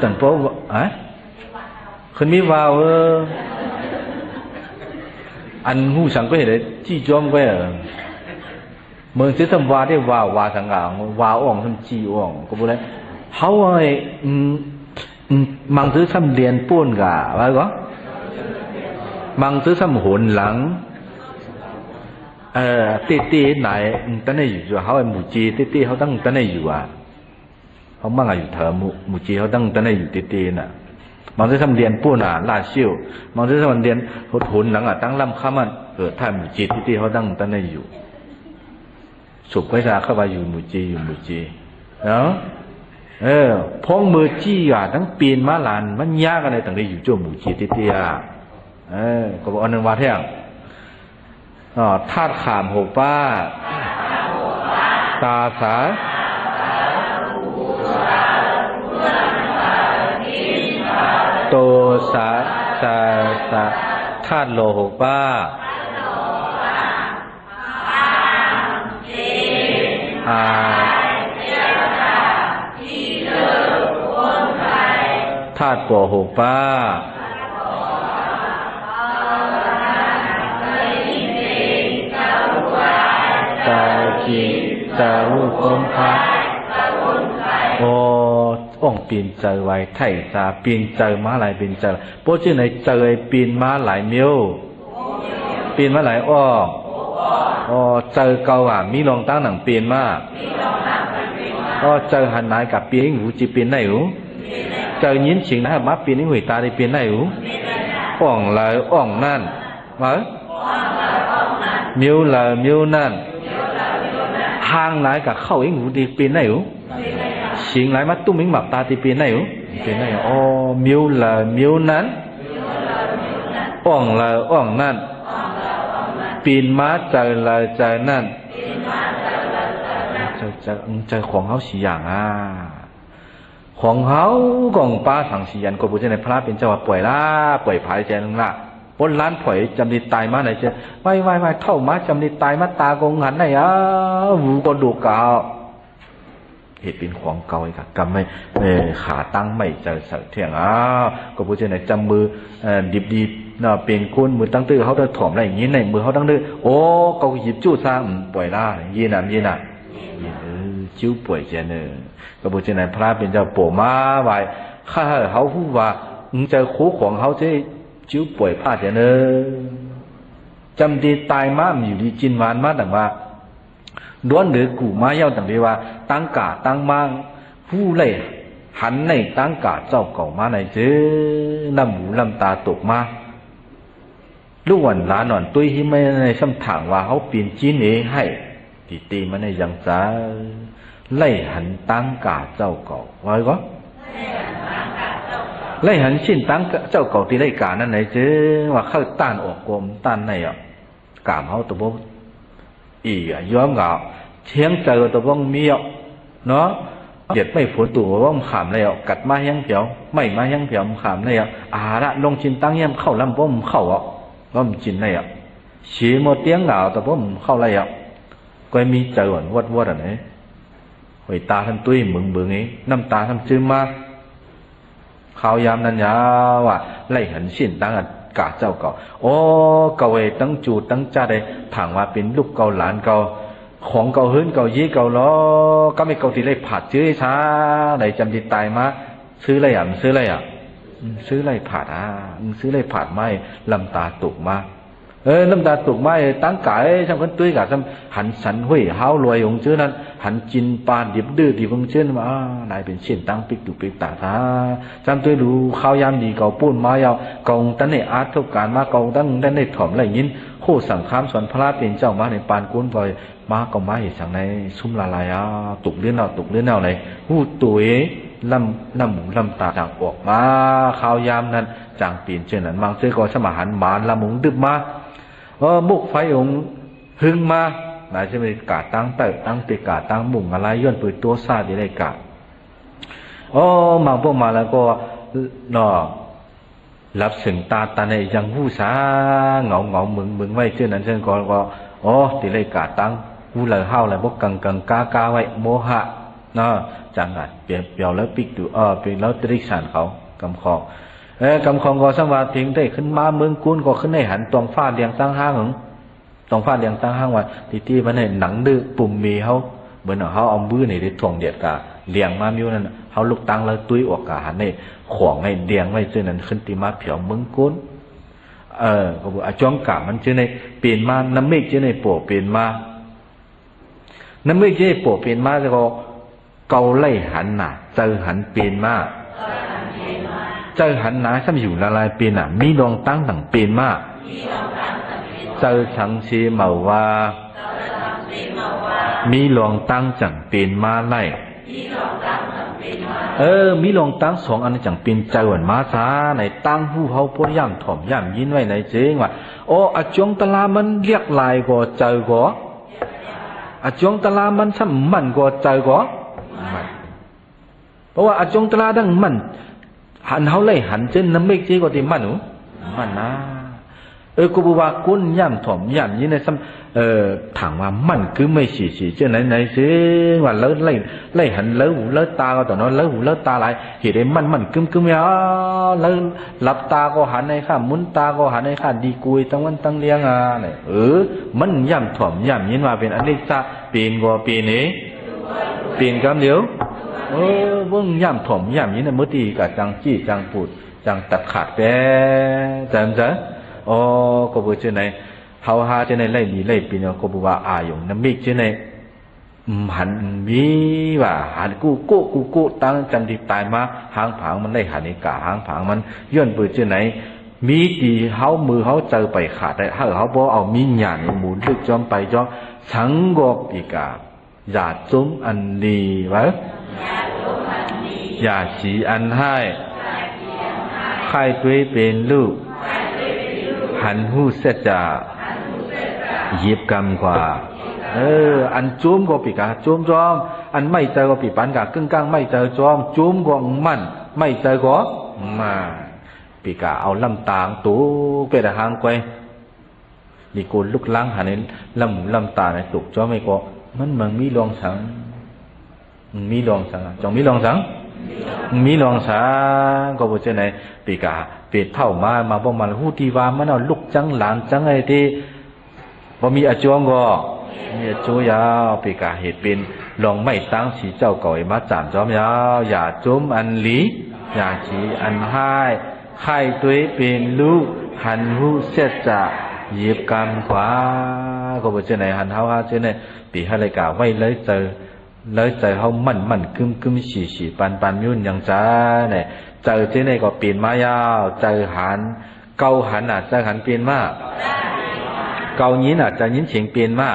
ต่างเพราะคนมีวาว อันหูสังก็เห็นเลยจี้จอมก็เมืองเสียสมวาได้วาสังกาวาอ่องทำจี้อ่องก็บอกเลยเขาไอ้มังซื้อซ้ำเรียนป้วนกะว่าก็มังซื้อซ้ำหนหลังตีไหนตั้งแต่อยู่เขาไอ้หมูจีตีเขาตั้งแต่อยู่เขามั่งอยู่เถอะหมูจีเขาตั้งแต่อยู่ตีน่ะมังซื้อซ้ำเรียนป้วนลาชิวมังซื้อซ้ำเรียนหนหลังตั้งลำข้ามันท่านหมูจีตีเขาตั้งแต่อยู่สุกไว้ซาเข้าไปอยู่หมูจีเนาะพงมือจี้ทั้งปีนมาลานมันยากอะไรต่างได้อยู่โจหมูจีตีก็บอกอันนึงว่าเท่งธาตุขามหกป้าตาสาโตสาธาตุโลหกป้าธาตุป่อหกป้าตาจีตาลูกอมพาโอ้อ่องปีนเจอไว้ไถ่ตาปีนเจอม้าลายปีนเจอโป้ชื่อไหนเจอปีนม้าลายเมียวปีนม้าลายอ้อเจอเกามีลองตั้งหนังปีนมาเจอหันนายกับปีนหูจีปีนไหนหูเจอยิ้มฉิงนะมาปีนหัวตาได้ปีนไหนหูอ่องเลยอ่องนั่นมาเมียวเลยเมียวนั่นห่างหลายกับเข้าเองหูดีปีนไหนหูฉิงหลายมาตุ้มเองหมับตาตีปีนไหนหูปีนไหนเมียวเลยเมียวนั้นอ่องเลยอ่องนั่นปีนม้าเจอเลยเจอนั่นเจอของเขาสี่อย่างของเขากองป้าสังสียันก็บุญในพระเป็นเจ้าป่วยล่าป่วยผายใจนึงละบนล้านป่วยจำดีตายมาไหนเจ้ไม่เท่ามาจำดีตายมาตากงหันไหนหูก็ดูเก่าเหตุเป็นของเก่าอีกกำไม่ขาตั้งไม่เจอเสเที่ยงก็บุญในจำมือดิบน่ะเป็นคนมือตั้งตื้อเขาจะถ่อมอะไรอย่างนี้ในมือเขาตั้งตื้อโอ้เขาหยิบจู้สร้างป่วยล่ายีน่ะจิ้วป่วยเจเนอก็บุญในพระเป็นเจ้าปู่มาไว้ข้าเขาพูดว่าเจอคู่ของเขาจะจิ้วป่วยพลาดเจเนอจำดีตายมาอยู่ดีจินวานมาต่างว่าด้วนหรือกูมาเย้าต่างดีว่าตั้งกาตั้งมังผู้เล่หันในตั้งกาเจ้าเก่ามาในเจน้ำหูลำตาตกมาลูกวันหลานนอนตุ้ยที่ไม่ในซ้ำถางว่าเขาปีนจีนเอให้ตีมันในยังจ้าไล่หันตั้งกาเจ้าเก่าไว้ก็ไล่หันชิ้นตั้งเจ้าเก่าที่ไล่กานั่นไหนเจว่าเข้าต้านออกกลมต้านในกามเขาตัวบ่ย้อมเงาเชียงเจอตัวบ่งมีเนาะเด็ดไม่ฝนตัวว่าขามเลยกัดมายังเผียวไม่มายังเผียวขามเลยละลงชิ้นตั้งยังเข้าลำบ่มเข้าก็มันจินเลยฉีโมเตียงเงาตัวบ่มเข้าเลยก็มีเจอวัดอะไรหอยตาท่านตุ้ยมึงเบื่องี้น้ำตาท่านจืมมาข่าวยามนั้นยาว่าไล่หันชิ้นตั้งกาเจ้าเก่าโอ้เก่าตั้งจูตั้งจ้าได้ถางว่าเป็นลูกเก่าหลานเก่าของเก่าหื้นเก่ายี่เก่าล้อก็ไม่เก่าที่ไล่ผัดซื้อช้าไหนจำดีตายมาซื้ออะไรซื้ออะไรซื้ออะไรผัดซื้ออะไรผัดไม่ลำตาตกมาน้ำตาตกไม้ตั้งกายช่างคนตุ้ยกะซ้ำหันสันห้วยเฮารวยองค์เชื่อนั้นหันจินปานดิบดื้อดิบองค์เชื่อมานายเป็นเช่นตั้งปิกตุปิกตาท่าจำตุ้ยดูข้าวยามดีเก่าปุ้นมายาวกองตั้งในอาร์ตทุกการมากองตั้งในถ่อมอะไรยินโคสังขามสอนพระเป็นเจ้ามาในปานกุ้นปล่อยมาก็มาเห็นสั่งในซุ่มละลายตุกเลื่อนเอาไหนหูตุ้ยลำหมูลำตาจางออกมาข้าวยามนั้นจางเปลี่ยนเช่นนั้นบางเสื้อก็สมหันหมานลำหมูดึบมามุกไฟองหึงมาไหนจะมีกาตั้งเตะตั้งติกาตั้งมุ่งอะไรย้อนปืนตัวซาดีได้กามาพวกมาแล้วก็รับสึงตาในยังหูสาเหงามึงไว้เช่นนั้นเช่นก็ดีได้กาตั้งหูเลยห้าวเลยพวกกังกาไว้โมหะจังหัดเปลี่ยวแล้วปิกดูเป็นแล้วตริกสานเขากำคอ กำคองก็สมาธิได้ขึ้นมาเมืองกุนก็ขึ้นในหันตองฟ้าเลียงตั้งห้างหึงตองฟ้าเลียงตั้งห้างว่าที่มันให้หนังดื้อปุ่มมีเขาเหมือนเขาเอามือนี่ได้ถ่วงเดียดกะเลียงมามิ้วนั่นเขาลุกตั้งแล้วตุ้ยออกกะหันในขวางในเลียงไว้เจอนั้นขึ้นตีมาเผียวเมืองกุนก็บอกจ้องกะมันเจอในเปลี่ยนมาน้ำเมฆเจอในโปเปลี่ยนมาน้ำเมฆเจอในโปเปลี่ยนมาจะก็เกาไล่หันน่ะเจอหันเปลี่ยนมาเจอหันหนาซ้ำอยู่ละลายเปลี่ยนมีดวงตั้งต่างเปลี่ยนมาเจอชังชีเมาว่ามีหลวงตั้งจังเปลี่ยนมาไล่มีหลวงตั้งสองอันจังเปลี่ยนใจหวนมาซาในตั้งผู้เขาพูดย่ำถ่อมย่ำยินไว้ในเจ๊งว่าโอ้อาจงตลามันเรียกลายก็เจอก็อาจงตลามันซ้ำมันก็เจอก็เพราะว่าอาจงตลาดังมันหันเขาไล่หันเจนน้ำเมฆเจ๊ก็ที่มันหนูมันนะกูบอกว่ากุ้นย่ำถ่อมย่ำยินในซ้ำถามว่ามันคือไม่ฉี่เจ้าไหนสิว่าเลิศไล่หันเลิศหูเลิศตาก็ต่อน้อยเลิศหูเลิศตาอะไรเห็นได้มันกึมเนี่ยเลิศหลับตาก็หันในข้ามุนตาก็หันในข้าดีกุยตั้งวันตั้งเลี้ยงเนี่ยมันย่ำถ่อมย่ำยินว่าเป็นอันนี้จะเปลี่ยนก็เปลี่ยนนี้เปลี่ยนคำเดียวเบิ่งย่ำถ่อมย่ำยินในเมื่อตีกับจังจี้จังปูดจังตัดขาดแก่จำจ๊ะก็บอกเจ้าไหนเขาหาเจ้าไหนไล่ดีไล่ปีนก็บอกว่าอายุน้ำมิกเจ้าไหนหันมีว่าหันกู้ตั้งจันทิตายมาหางผางมันได้หันในกะหางผางมันย้อนเปิดเจ้าไหนมีดีเขามือเขาเจอไปขาดได้เขาบอกเอามีหยาดหมุนลึกจอมไปจอมสังกบอีกาอย่าจมอันดีวะอย่าฉีอันให้ใครด้วยเป็นลูกหันหูเสจะหยิบกำกว่าอันจุ้มก็ปีกาจุ้มจอมอันไม่เจอก็ปีปันกากึ่งกลางไม่เจอจอมจุ้มก็มันไม่เจอก็มาปีกาเอาลำตางตู้เป็ดหางไกวมีโกนลุกล้างหันในลำตาในตุกจอมไม่ก็มันมีรองสังมีรองสังจงมีรองสังมีรองสังก็บอกเจ้าไหนปีกาเป็ดเท่ามาประมาณหูตีวามันเอาลุกจังหลานจังไอ้ที่พอมีอาจวงก็มีอาจวยาวปีกาเหตุเป็นลองไม่ตั้งสีเจ้าก่อยมาจานจอมยาวอย่าจมอันลีอย่าฉีอันให้ใครตัวเป็นลูกหันหูเสียจะหยิบกำขวาก็บอกเจ้าไหนหันเท้าเจ้าไหนปีให้เลยกาไว้เลยเจอเขามันกึมฉีปันยุ่นอย่างจ้าเนี่ยเจอเจ้าไหนก็เปลี่ยนมายาวเจอหันเกาหันเจอหันเปลี่ยนมาเกายินเจอยินเฉียงเปลี่ยนมา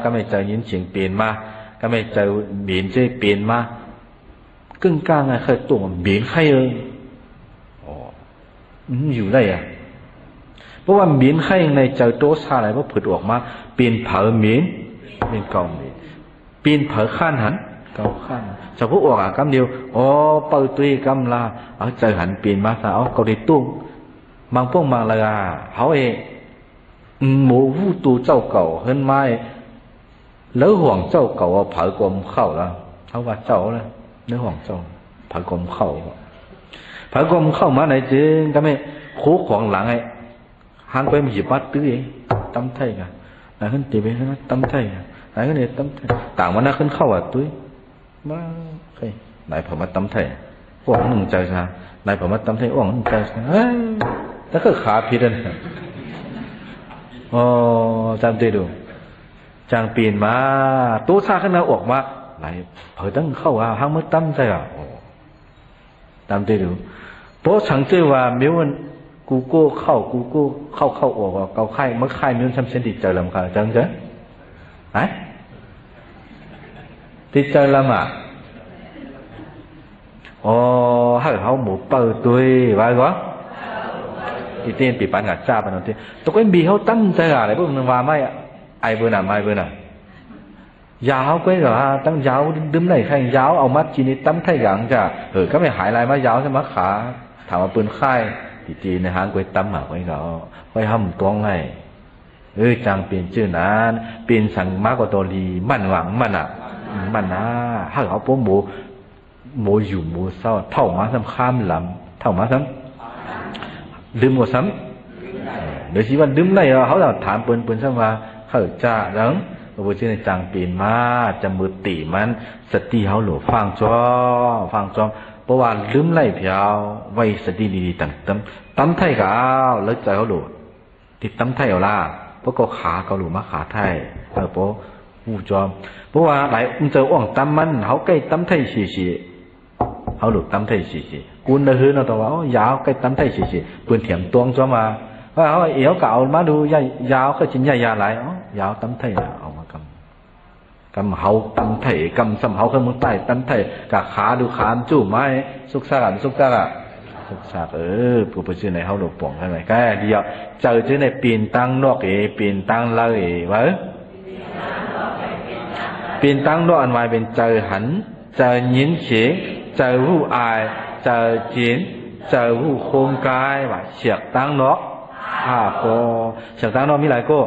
ก็ไม่เจอยินเฉียงเปลี่ยนมาก็ไม่เจอเบียนเจ้เปลี่ยนมากึ่งกลางเคยตุ่มเบียนใครอยู่ได้เพราะว่าเบียนใครในเจอโต๊ะซาอะไรว่าผุดออกมาเปลี่ยนเผาเบียนเป็นเกาเปลี่ยนเผาข้านหันเกาข้านเฉพาะออกกำเดียวเปิดตุยกำลาเอาเจอหันเปลี่ยนมาซะเอาเกาได้ตุ้งบางพวกบางละเขาหมูวูตูเจ้าเก่าเฮิรนไม้แล้วห่วงเจ้าเก่าเอาเผากลมเข้าแล้วเขาว่าเจ้าแล้วเนื้อห่วงเจ้าเผากลมเข้าเผากลมเข้ามาไหนจึงก็ไม่คู่ของหลังหางไปมีบัดตื้อตั้มไทยกันไหนขึ้นตีไปขึ้นตั้มไทยไหนขึ้นเนี่ยตั้มไทยต่างวันนั้นขึ้นเข้าตุ้ยมาใครไหนผมมาตั้มไทยอ้วงหนึ่งใจซะไหนผมมาตั้มไทยอ้วงหนึ่งใจซะแล้วก็ขาพิษนั่นจำได้ดูจางปีนมาตู้ซาขึ้นมาออกมาไหนเผยตั้งเข้าห้างมืดตั้มใจจำได้ดูเพราะฉันเจอว่ามิ้วกูโก้เข้าออกเกาไข่เมื่อไข่มิ้วทำเส้นติดใจลำคาจังเจ๊ไหนติดใจลำให้เขาหมูเปิดตัวไว้ก่อนที่เต้นปีปันกับจ้าปันนั่นที่ตัวก็มีเขาตั้งใจอะไรพวกนั้นว่าไม่ไอเบอร์น่ะไม่เบอร์น่ะยาวก็เหรอตั้งยาวดึมไหนใครยาวเอามัดจีนี่ตั้งไทยหลังจ้ะก็ไม่หายลายมายาวใช่ไหมขาถามว่าปืนค่ายที่จีในหางก็ตั้มหมากไว้เหรอไว้ห้ำตัวไงจังเปลี่ยนชื่อนั้นเปลี่ยนสั่งมากกว่าตัวลีมันหวังมันนะให้เขาพวกหมูอยู่หมูเศร้าเท่ามาทำข้ามลำ thảo má sắm đêm một sắm để chỉวันđêm nàyเขาจะถามเปิ้นซ้ำว่าเขาจะดังว่าชื่อในจังเปลี่ยนมาจะมือตีมันสติเขาหลวฟังจ้อเพราะว่าลืมไล่เพียวไว้สติดีๆตั้มไทยก็เอาแล้วใจเขาหลวติดตั้มไทยเอาล่ะเพราะก็ขาเขาหลวมาขาไทยเพราะผู้จอมเพราะว่าหลายมันเจออ่องตั้มมันเขาใกล้ตั้มไทยสีเขาหลวตั้มไทยสีกูน่ะฮือเราตัวว่ายาวใกล้ตั้มไทยสีปืนเถียมตวงจ้อมาว่าเขาเอ๋วเก่ามาดูยาวเขาชิ้นใหญ่ยาหลายยาวตั้มไทยเอามากำเขาตั้มไทยกำซ้ำเขาขึ้นมือใต้ตั้มไทยกับขาดูขามจู่ไม้สุกซากผู้ไปชื่อในเขาหลบป่องใช่ไหมแค่เดียวเจอชื่อในปีนตั้งนอกปีนตั้งเลยไว้ปีนตั้งนอกอันไว้เป็นเจอหันเจอยินเฉียงเจอผู้อายเจอจีนเจอผู้โครงกายว่าเฉียกตั้งนอกก็เฉียกตั้งนอกมีหลายก็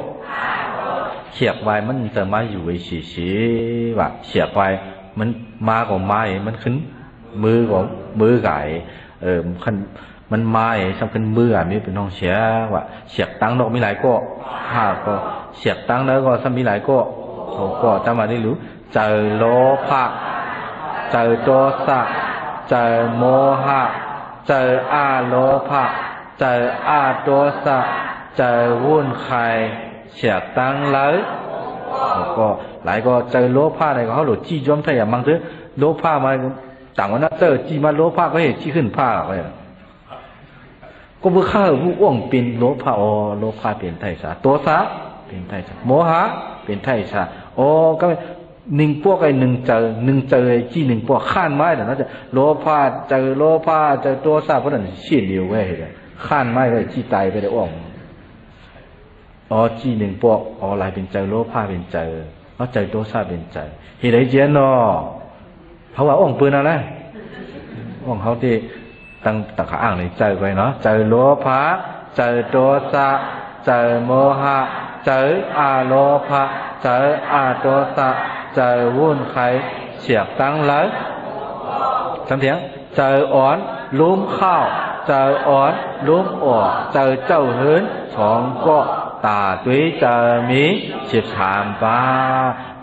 เฉียกไว้มันจะมาอยู่ไว้ฉีว่าเฉียกไว้มันมาของไม้มันขึ้นมือของมือไก่มันมาสำคัญมือมีเป็นห้องเสียว่าเฉียกตั้งนอกมีหลายก็ก็เฉียกตั้งแล้วก็ซ้ำมีหลายก็จำมาได้รู้เจอโลภะเจอโทสะเจอโมหะเจออาโลภะเจออาโทสะเจอวุ่นไข่เฉียกตั้งแล้วก็หลายก็เจอโลภะอะไรก็เขาหลุดจี้จ้อมไทยอย่างบางทีโลภะมาต่างวันนั้นเจอจี้มาโลภะก็เห็นจี้ขึ้นผ้าไปก็เพื่อข้าผู้อ้วงเป็นโลภะโลภะเป็นไทยสาตัวสะเป็นไทยสาโมหะเป็นไทยสาก็หนึ่งพวกไอ้หนึ่งเจอจี้หนึ่งพวกข้านไม้แต่น่าจะโลภะเจอโลภะเจอตัวสะเพราะนั่นเชี่ยเดียวไว้เลยข้านไม้ก็จี้ตายไปได้อ้วงจี้หนึ่งพวกหลายเป็นเจอโลภะเป็นเจอเจอตัวสะเป็นเจอเห็นได้เจนเพราะว่าอ้วงปืนอะไรอ้วงเขาที่ตั้งตะขาอ่างในเจอไปเนาะเจอโลภะเจอโทสะเจอโมหะเจออาโลภะเจออาโทสะเจอวุ่นไข่เฉียบตั้งเลยสำเถียงเจออ่อนลุ้มข้าวเจออ่อนลุ้มออกเจอเจ้าเหินสองก็ตาตุ้ยเจอมี13 ป้า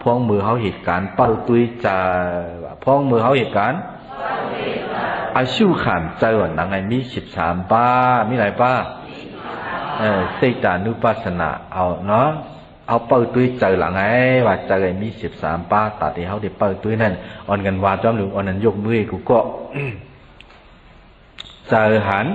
พองมือเขาเหตุการณ์เป้าตุ้ยเจอพองมือเขาเหตุการณ์อาชิวขันเจอหนังไงมี13 ป้ามีหลายป้าเสตานุปัสสนาเอาเนาะเอาเป้าตุ้ยเจอหลังไงว่าเจอมี13 ป้าตาที่เขาเด็กเป้าตุ้ยนั่นอ่อนกันว่าจอมหรืออ่อนนั้นยกมือกูก็เจอหัน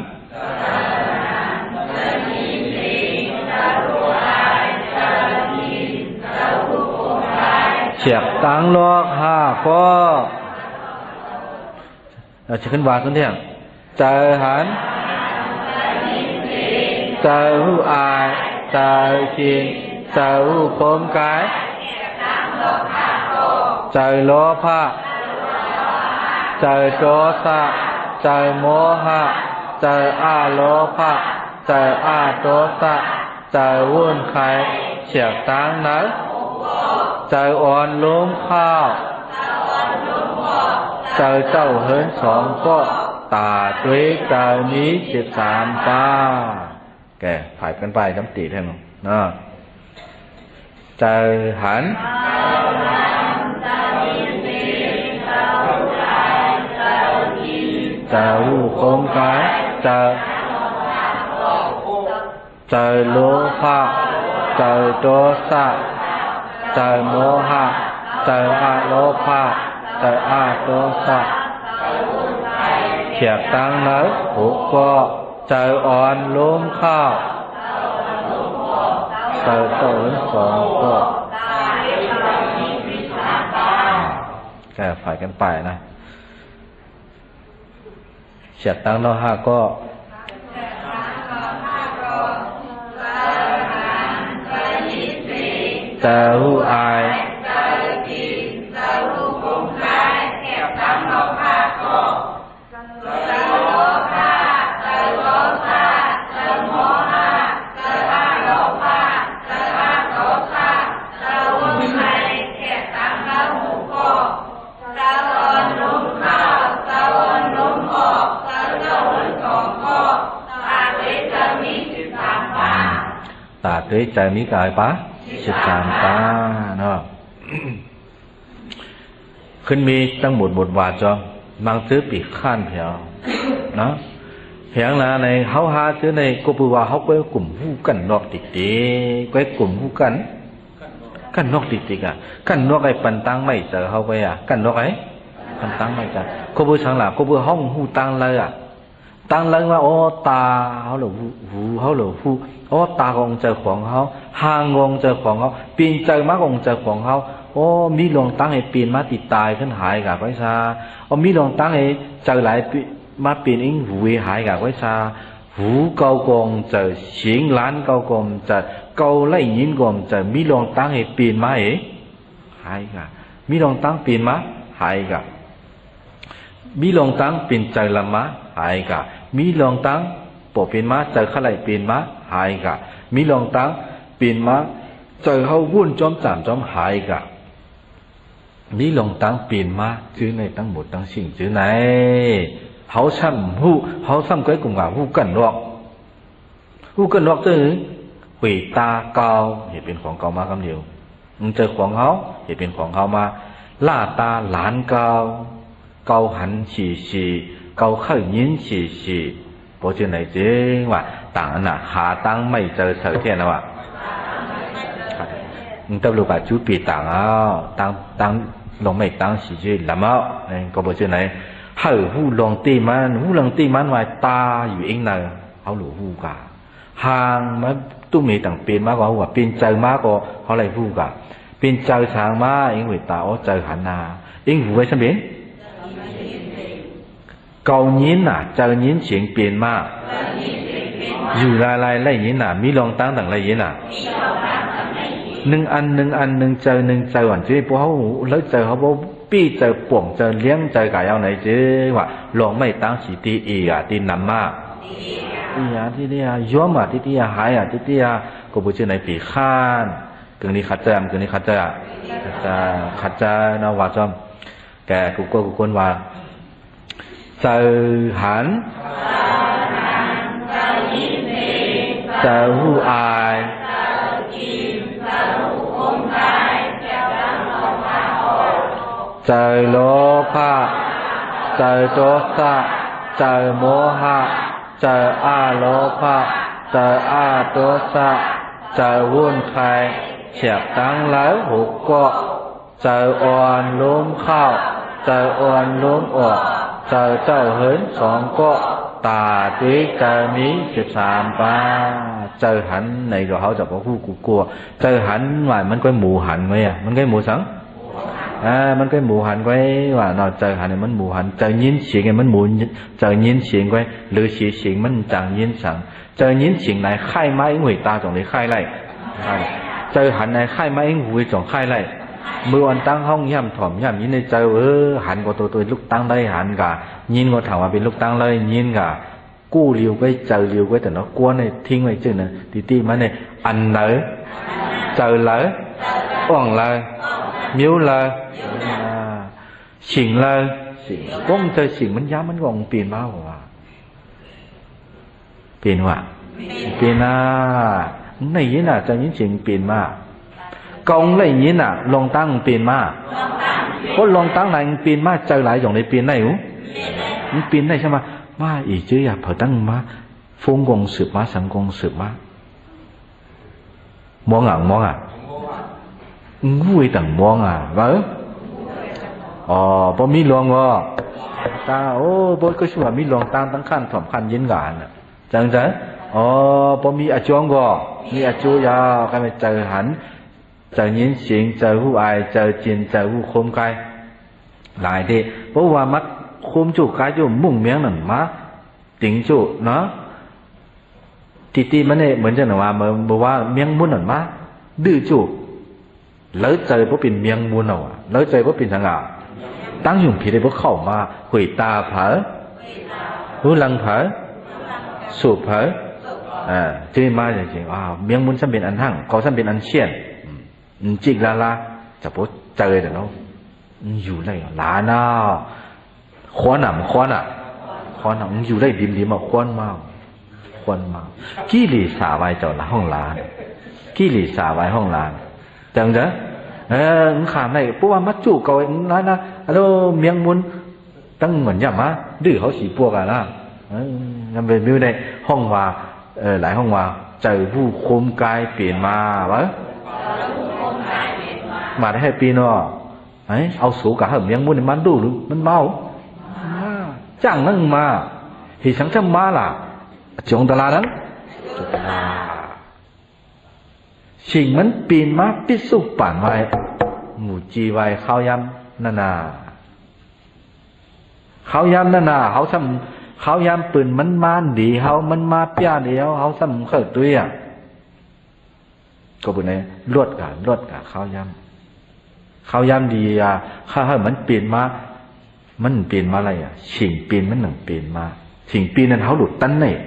เฉียบตั้งลอกก็จะขึ้นวาขึ้นเที่ยงเจอหันเจอผู้อายเจอกินเจอผู้โคมกายเจอโลภะเจอโทสะเจอโมหะเจออาโลภะเจออาโทสะเจอวุ่นไข่เฉียบตั้งนั้นเจออ่อนล้มข้าวเจอเจ้าเหินสองก็ตาตุ้ยเจอมี13 ป้าแกผ่ายกันไปจำตีแท่งนะเจอหันเจอรูปโคมกายเจอโลภะเจอโทสะเจอโมหะเจออาโลภะเจออาโทสะเฉียบตั้งนั้นหุกก็เจออ่อนล้มข้าวเจอเจ้าสองก็แกฝ่ายกันไปนะเฉียบตั้งนั้นก็เจอผู้อาย ตาด้วยใจมีกายปะ13ตาเนาะขึ้นมีตั้งหมดวาจอมบางซื้อปีข้านเพียวเนาะเพียงนะในเฮาหาซื้อในก็ปูว่าเฮาก็กลุ่มผู้กันนอกติดก็กลุ่มผู้กันนอกติดอ่ะกันนอกไอ้ปันตังไม่เจอเฮาไปอ่ะกันนอกไอ้ปันตังไม่เจอก็ปูสังหลังก็ปูห้องหูตังเลยอ่ะตังเลยว่าโอ้ตาเฮาหรือหูเฮาหรือหูโอ้ตากองเจอของเฮาหางงเจอของเฮาปีนเจอมากองเจอของเฮาโอ้มีลงตั้งให้ปีนมาติดตายขึ้นหายกับไว้ซาโอ้มีลงตั้งให้เจอหลายมาปีนอิงหูหายกับไว้ซาหูเกากงเจอเสียงล้านเกากงเจอเกาไล่ยินกงเจอมีลงตั้งให้ปีนมาหายกับมีลงตั้งปีนมาหายกับมีลงตั้งปีนเจอละมาหายกับมีลงตั้งปอปีนมาเจอขลายปีนมาหายกับมีลงตั้งปีนมาเจอเขาวุ่นจอมจามจอมหายกับมีลงตั้งปีนมาจื้อในตั้งหมดตั้งสิ่งจื้อไหนเขาซ้ำหูเขาซ้ำก้อยกลุ่มกับหูกันรอกจื้อหวีตาเกาเห็นเป็นของเกามาคำเดียวมันเจอของเขาเห็นเป็นของเขามาล่าตาหลานเกาหันฉีเกาเข้ายินฉีพอเจอไหนจริงว่าต่างน่ะหาตั้งไม่เจอเสือเทียนนะว่าตำรวจกับจูปีต่างตั้งลงไม่ตั้งสีจีละมั้งนี่ก็บอกเช่นไหนเฮ้ยหูลงตีมันว่าตาอยู่เองน่ะเขาหลูหูกะห่างมันตุ้มมีต่างปีนมากกว่าหัวปีนเจอมากกว่าเขาเลยหูกะปีนเจอช้างมาเองหัวตาอ๋อเจอหันนาเองหูไว้ใช่ไหมเกายินน่ะเจอยินเสียงเปลี่ยนมากอยู่ลายไล่ยินน่ะมีลองตั้งต่างไล่ยินน่ะหนึ่งอันเจอวันที่พวกเขาแล้วเจอเขาบอกปีเจอป่วงเจอเลี้ยงเจอกายเอาไหนเจ๊ว่าลองไม่ตั้งสีตีอีอ่ะตีนำมากอีอ่ะที่นี่อ่ะย้อมอ่ะที่นี่อ่ะหายอ่ะที่นี่อ่ะก็บุญเจอไหนปีข้านกึ่งนี้ขัดใจกึ่งนี้ขัดใจนะว่าจอมแกกูคนว่าเจอหันเจอหูอายเจอโลภะเจอโทสะเจอโมหะเจออาโลภะเจออาโทสะเจอวุ่นไข่เฉียบตั้งแล้วหุกเกาะเจออ่อนล้มเข้าเจออ่อนล้มออกเจอเจ้าเหินสองเกาะตาตีเจอมี13ปาเจอหันในก็เขาจะบอกผู้กูกลัวเจอหันว่ามันก็หมูหันไหมอ่ะมันก็หมูสังมันcái mù hẳn quay và nó chờ hẳn này mình mù hẳn chờ nhìn chuyện này mình mù chờ nhìn chuyện quay lựa chuyện mình chẳng nhìn sẵn chờ nhìn chuyện này khai mãi người ta trong đấy khai lại chờ hẳn này khai mãi người trong khai lại mưa anh tăng không nhầm thỏm nhầm nhìn này chờ hẳn của tôi lúc tăng đây hẳn cả nhìn của thằng mà bị lúc tăng đây nhìn cả cu liều cái chờ liều cái từ nó cuốn này thiên này chứ này thì mà này ăn lỡ chờ lỡ oằng lỡ miếu lỡ xỉn lơ cũng chơi xỉn mình dám mình còn tiền bao à tiền à tiền à này như là cho những chuyện tiền mà công này như là long tăng tiền mà có long tăng này tiền mà chơi lại dòng này tiền này ú tiền này sao mà ý chứ à phải tăng mà phong công sự mà sang công sự mà món à vui tầng món à vângบ่มีหลวงบ่ตาโอ้บ่ก็ชื่อว่ามีหลวงตั้งขั้นถ่อมขั้นยินกานน่ะจังจังบ่มีอาจวงบ่มีอาจูยาวก็ไม่เจอหันเจอยินเสียงเจอผู้อายเจอจินเจอผู้คมกายหลายเด้บ่ว่ามักคมจุกายจุมุ่งเมียงนั่นมาติงจุเนาะติมันเนี่ยเหมือนจังว่าบ่ว่าเมียงมุ่นนั่นมาดื้อจุแล้วเจอบ่เป็นเมียงมุ่นเอาแล้วเจอบ่เป็นจังอ่ะตั้งอยู่ผีได้พวกเข้ามาหุยตาเผลอหูลังเผลอสูบเผลอที่มาจริงๆเมียงมุนซ้ำเป็นอันหั่งเขาซ้ำเป็นอันเชี่ยนจิกลาจะพบเจอแต่เนาะอยู่ได้หลาหน้าคว้าหนำอยู่ได้ดิมๆมาคว้านมากิเลสาไว้เจ้าละห้องลา กิเลสไว้ห้องลานจังจ้ะขามได้เพราะว่ามัจจุเก่านั้นนะแล้วเมียงมุนตั้งเหมือนอย่างมะดื้อเขาสีพวกกันนะนั่นเป็นมิวในห้องว่าหลายห้องว่าเจอผู้คมกายเปลี่ยนมาวะมาได้ให้ปีนอเอาสูกะเมียงมุนมันดูหรือมันเมาจ้างนั่งมาที่ฉันจะมาล่ะจงตลานั้นจงตลาสิ่งมันปีนมาปิดสุป่านไว้หมู่จีไว้ข้าวยำนานาข้าวยำนานาเขาทำข้าวยำปืนมันมาดีเขามันมาเปียเดียวเขาทำเขิดด้วยก็เป็นไงลวดกะข้าวยำดีข้าให้มันเปลี่ยนมามันเปลี่ยนมาอะไรสิ่งเปลี่ยนมันหนึ่งเปลี่ยนมาสิ่งเปลี่ยนนั้นเขาหลุดตั้นเนี่ย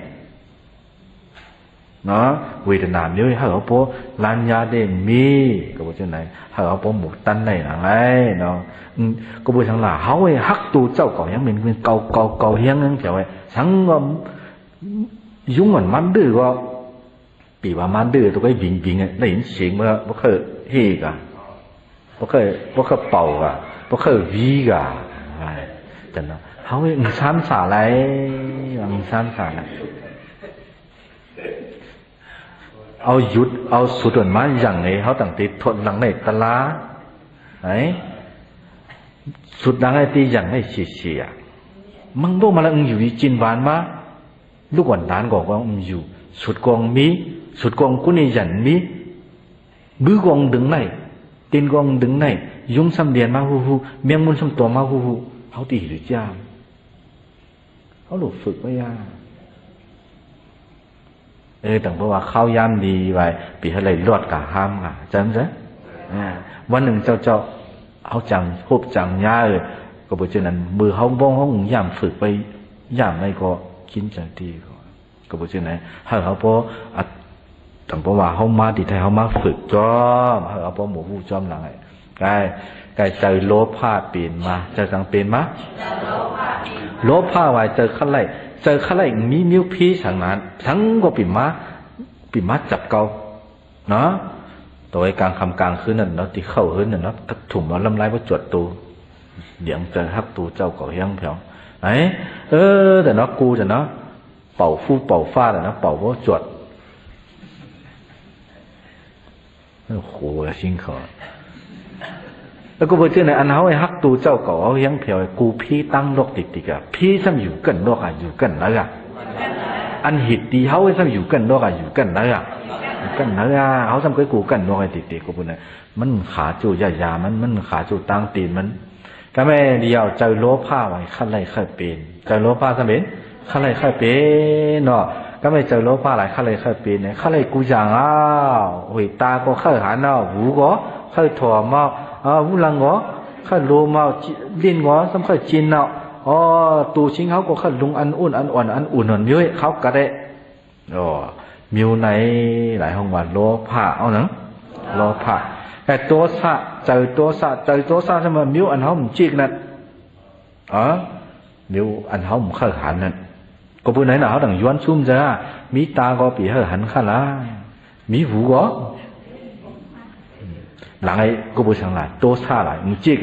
เนาะเวทนาเยอะเขาพอลานยาเด่นมีก็บอกเช่นไหนเขาพอหมดตั้นเนี่ยอะไรเนาะก็บอกทั้งหลายเขาฮักตูเจ้าก่อยังเป็นเก่าเฮียงนั่งเฉยทั้งว่ายุ่งเหมือนมันดื้อก็ปีว่ามันดื้อตัวก็วิ่งได้ยินเสียงเมื่อบ่เคยเฮกะบ่เคยเป่ากะบ่เคยวีกะจังเนาะเขาซ้ำสาอะไรซ้ำสาอะไรเอาหยุดเอาสุดมาอย่างไหนเขาต่างติดทนหลังในตลาไหนสุดหลังไอ้ตีอย่างไม่เฉียมึงบอกมาแล้วอยู่จินหวานมาลูกหวานด้านบอกว่าอยู่สุดกองมีสุดกองกุนี่ยันมีบื้อกองดึงไหนตีนกองดึงไหนยุ่งซ้ำเดียนมาฮูเมียงมุนซ้ำตัวมาฮูเขาตีหรือจ้าเขาหลุดฝึกไว้ยาต่างเพราะว่าเข้าย่ำดีไว้ปีอะไรรอดกะห้ามกะจำใช่วันหนึ่งเจ้าเขาจังพบจังย่าก็บอกเช่นนั้นมือเขาบ้องเขาย่ำฝึกไปย่ำไม่ก็กินจังดีก็บอกเช่นนั้นเขาพอต่างเพราะว่าเขามาติดไทยเขามาฝึกจอมเขาพอหมู่ผู้จอมหลังไงกายเจอโลภะเปลี่ยนมาเจอสังเปลี่ยนมาโลภะไว้เจอขั้นไรเจอขั้นไรมีมิ้วพีสังนั้นทั้งก็ปิ่มมาจับเกาเนาะตัวไอ้กลางคำกลางคืนนั่นเนาะที่เข้าคืนนั่นเนาะกระถุ่มมาลำไรว่าจวดตูเดี๋ยวเจอฮักตูเจ้าก่อเฮียงเพียวไหนแต่เนาะกูแต่เนาะเป่าฟูเป่าฟ้าแต่เนาะเป่าว่าจวดโอ้โหชิงเขาแล้วก็บอกเจ้าในอันเขาไอ้ฮักตูเจ้าก่อเฮียงเพียวกูพี่ตั้งโลกติดอะพี่ซ้ำอยู่กันโลกอะอยู่กันแล้วอะอันหิดดีเขาไอ้ซ้ำอยู่กันโลกอะอยู่กันแล้วอะกันนะเขาทำก็กูกันน้อยติดกูพูดนะมันขาจูยามันขาจูตั้งตีนมันก็ไม่เดียวเจอโลภะไว้ขั้นไรขั้นเป็นเจอโลภะสมัยขั้นไรขั้นเป็นเนาะก็ไม่เจอโลภะหลายขั้นไรขั้นเป็นเนี่ยขั้นไรกูอย่างโอ้ยตาก็ขั้นหันเนาะหูก็ขั้นถั่วมาหูหลังก็ขั้นโลมาลิ้นก็สำคัญจีนเนาะตูชิงเขาก็ขั้นลุงอันอุ่นอันอ่อนอันอุ่นหน่อยเยอะเขาก็ได้มิวไหนหลายห้องว่าโลภะเอาหนังโลภะแต่ตัวสะเจอตัวสะทำไมมิวอันเขาหมุ่งจีกนั่นมิวอันเขาหมุ่งข้าหันนั่นก็พูดไหนหนาเขาต่างย้อนซุ่มจ้ามีตาก็ปีข้าหันข้าละมีหูก็หลังไอ้ก็พูดสั่งหลายตัวสะหลายหมุ่งจีก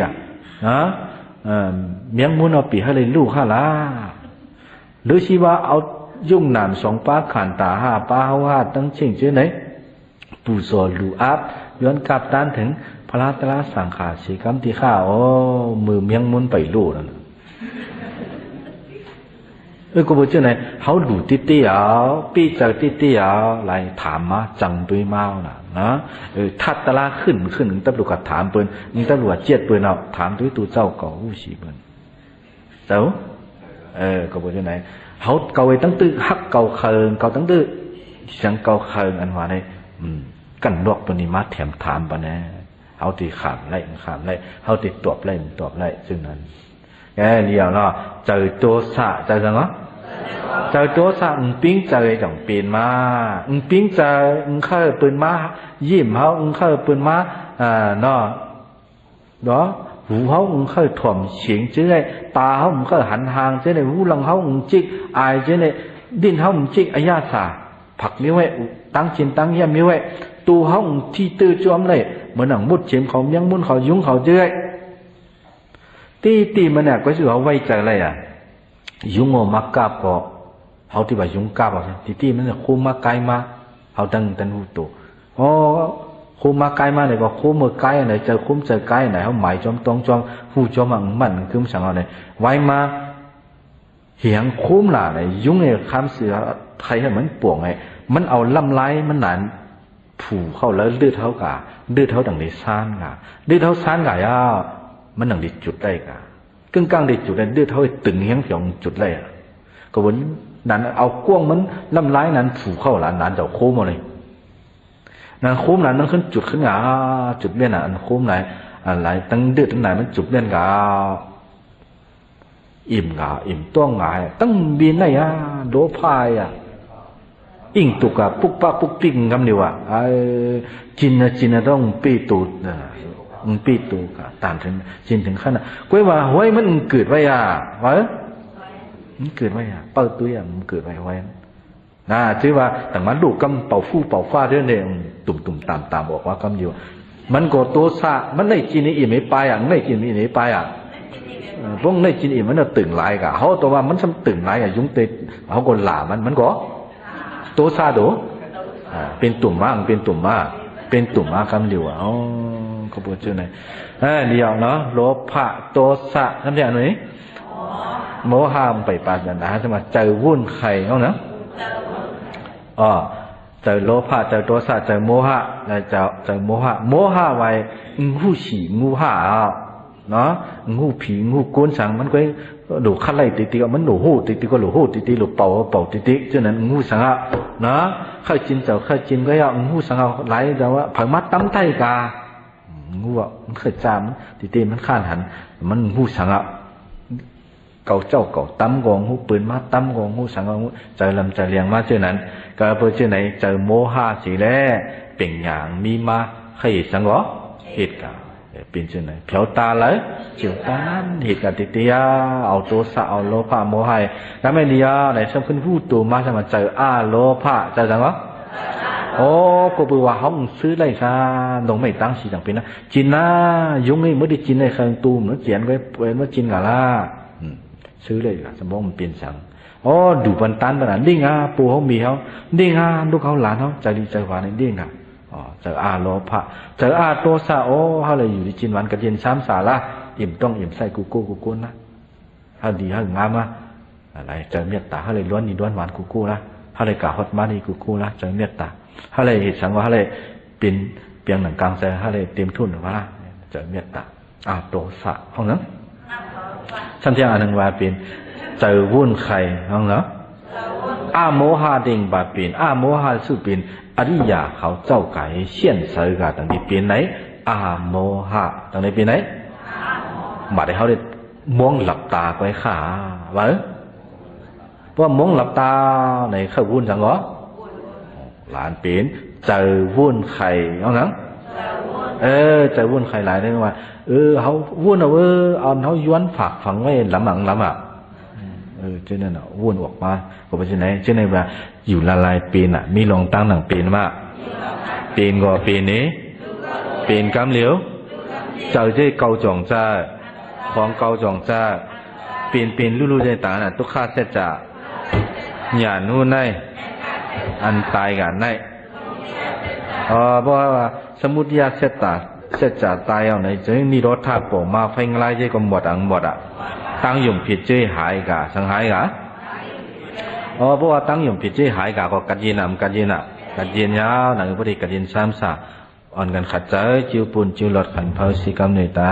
เมียงมุนเอาปีข้าเลยลูกข้าละหรือชีว่าเอายุ่งนาน2 ป้าขันตา5 ป้าว่าตั้งเชิงเชื่อไหนปูโซลูอัพย้อนกลับด้านถึงพระตราสังขารสีกรรมที่ข้ามือเมียงมุนไปลู่นั่นก็บอกเชื่อไหนเขาดูตี้เอาปีเจอตี้เอาอะไรถามมาจังตุยเมานะทัดตลาขึ้นตำรวจถามเปิ้นนี่ตำรวจเจียดเปิ้นเอาถามตุยเจ้าก่อผู้สีเปิ้นเจ้าก็บอกเชื่อไหนเขาเกาไว้ตั้งตื้อฮักเกาเคิงเกาตั้งตื้อฉันเกาเคิงอันว่าเนี่ยกันดอกปณิมาแถมถามปะเนี่ยเขาตีขามไล่เขาตีตบไล่ซึ่งนั้นแกเดียวเนาะเจอตัวสะเจอจังวะเจอตัวสะปิ้งเจอจังเปลี่ยนมาปิ้งเจอเข้าปืนมายิ้มเขาเข้าปืนมาเนาะเนาะหูเขาเข้าถ่วมเสียงเจ้าตาเขาเข้าหันห่างเจ้าหูหลังเขาจิกอายเจ้าดินเขาจิกอายาสา ผักมิ้วไว้ตั้งจินตั้งเยี่ยมมิ้วไว้ตูห้องที่ตื้อจอมเลยเหมือนหนังมุดเข็มเขายังมุนเขายุ่งเขาเจ้ยตีมันเนี่ยก็คือเขาไว้ใจอะไรอ่ะยุ่งมักกาบก็เขาที่ว่ายุ่งกาบอ่ะตีมันเนี่ยคู่มาไกลมาเขาตั้งหูตัวอ๋อคู่มาไกลมาเนี่ยก็คู่มือไกลไหนเจอคุ้มเจอไกลไหนเขาหมายจอมตรงจอมหูจอมมันคือมันสั่งเอาไหนไว้มาเหียงคุ้มล่ะไหนยุ่งเนี่ยคำเสือไทยให้มันป่วงไงมันเอาลำไล่มันหนานผูเข้าแล้วดื้อเท่ากะดื้อเท่าดังในซ่านกะดื้อเท่าซ่านกะย่ามันดังในจุดได้กะกึ่งกลางในจุดได้ดื้อเท่าตึงเฮียงเพียงจุดได้อ่ะก็วันนั้นเอาก้วงมันลำไล่นั้นผูเข้าหลานนั้นจะโค้งมาเลยนั้นโค้งนั้นมันขึ้นจุดขึ้นกะจุดเบี้ยน่ะอันโค้งไหนอะไรตั้งดื้อตั้งไหนมันจุดเบี้ยกะอิ่มกะอิ่มต้วงกะตั้งบินได้อ่ะโดพายอ่ะอิงตุกะปุกปะปุกปิงคำเดียวอ่ะจินนะต้องปีตูดปีตูกะตามถึงจินถึงขั้นน่ะก็ว่าเฮ้ยมันเกิดไว้อ่ะวะมันเกิดไว้อ่ะเปิดตัวอย่างมันเกิดไว้นะชื่อว่าแต่มันดูกำเป่าฟู่เป่าฟ้าเรื่องเนี่ยตุ่มตามบอกว่ากำอยู่มันก็ตัวซะมันได้จินนี่อิ่มไม่ไปอ่ะไม่จินนี่ไม่ไปอ่ะพวกได้จินอิ่มมันจะตื่นหลายกะเขาตัวว่ามันซ้ำตื่นหลายอ่ะยุ่งเตะเขาก็หล่ามันก็ตัวซาโดเป็นตุ่มมากเป็นตุ่มมากเป็นตุ่มมากคำเดียวอ๋อเขาพูดชื่อไหนเดียวเนาะโลภะโทสะคำเดียวหน่อยโมหะมันไปปานนั้นนะใช่ไหมเจอวุ่นไข่เขาเนาะเจอโลภะเจอโทสะเจอโมหะแล้วเจอโมหะไว้งูฉีงูห่าเนาะงูผีงูก้นสังมันก็ดูขั้นไล่ติมันหนูหูติก็หนูหูติหนูเป่าติฉะนั้นงูสังอ่ะนะข้าจินเจ้าข้าจินก็ยางูสังอ่ะไหลแต่ว่าผักมัดตั้มไตกางูอ่ะมันเคยจามติมันข้านหันมันงูสังอ่ะเก่าเจ้าเก่าตั้มกองงูปืนมาตั้มกองงูสังอ่ะใจลำใจเลี้ยงมาเช่นนั้นก็เพื่อเช่นไหนเจอโมหะสีแร่เปล่งอย่างมีมาใครสังวะเหตุการเป็นเช่นไหนเผาตาเลยเจียวตานั้นเหตุการณ์ติยาเอาโทสะเอาโลภะโมหะแล้วไม่ดีอ่ะไหนฉันขึ้นพูดตัวมาใช่ไหมเจอโลภะเจอจังวะโอ้ก็บอกว่าเขาซื้ออะไรซะลงไม่ตั้งสีจังเป็นนะจินนะยุ่งไอ้เมื่อได้จินในเครื่องตูมแล้วเจียนไว้เป็นว่าจินกะล่ะซื้อเลยกะสมองมันเปลี่ยนสังอ๋อดูบันตันขนาดดิ้งปู่เขามีเขาดิ้งลูกเขาหลานเขาใจดีใจหวานดิ้งเจอโลภะเจอโทสะโอ้เขาเลยอยู่ที่จินวันกับเย็นซ้ำสาละอิ่มต้องอิ่มใส่กูกูนะเขาดีเขางามอ่ะอะไรเจอเมตตาเขาเลยล้วนนี่ล้วนหวานกูละเขาเลยกะฮอดมาดีกูละเจอเมตตาเขาเลยสังว่าเขาเลยเป็นเปียงหนังกลางใจเขาเลยเตรียมทุนว่าละเจอเมตตาโทสะห้องนั้นชั้นที่หนึ่งว่าเป็นเจอวุ่นไข่ห้องเนาะโมหะดิ่งบาเป็นโมหะสุเป็นอริยาเขาเจ้าไก่เชี่ยนเสือกะต่างนี้เป็นไหนโมหะต่างนี้เป็นไหนมาได้เขาได้มองหลับตาไว้ขาไว้เพราะมองหลับตาในเข้าวุ่นจังเหรอหลานเป็นเจอวุ่นไข่เอาหนังเจอวุ่นไข่หลายได้ว่าเขาวุ่นเอาเขาย้อนฝากฝังไว้ลำหลังเจ้านั่นวุ่นออกมาก็เป็นเช่นไหนเช่นไหนว่าอยู่ละลายเป็นมีลองตั้งหนังเป็นมาเป็นก็เป็นนี้เป็นกำเหลียวเจอเจ้าเกาจ่องจ้าของเกาจ่องจ้าเป็นลู่ใจต่างตุกข้าเสจ่าหยานู่นในอันตายกันในเพราะว่าสมุทยาเสจ่าตายเอาไหนจะนี่รถทับปมาไฟงลายเจ้าก็หมดตั้งยมผิดเจ้หายกะสังหายกะเพราะว่าตั้งยมผิดเจ้หายกะก็กัดยินยาวหนังพอดีกัดยินซ้ำซะอ่อนกันขัดใจจิ้วปุ่นจิ้วหลอดขันเพาสิกรรมเนตา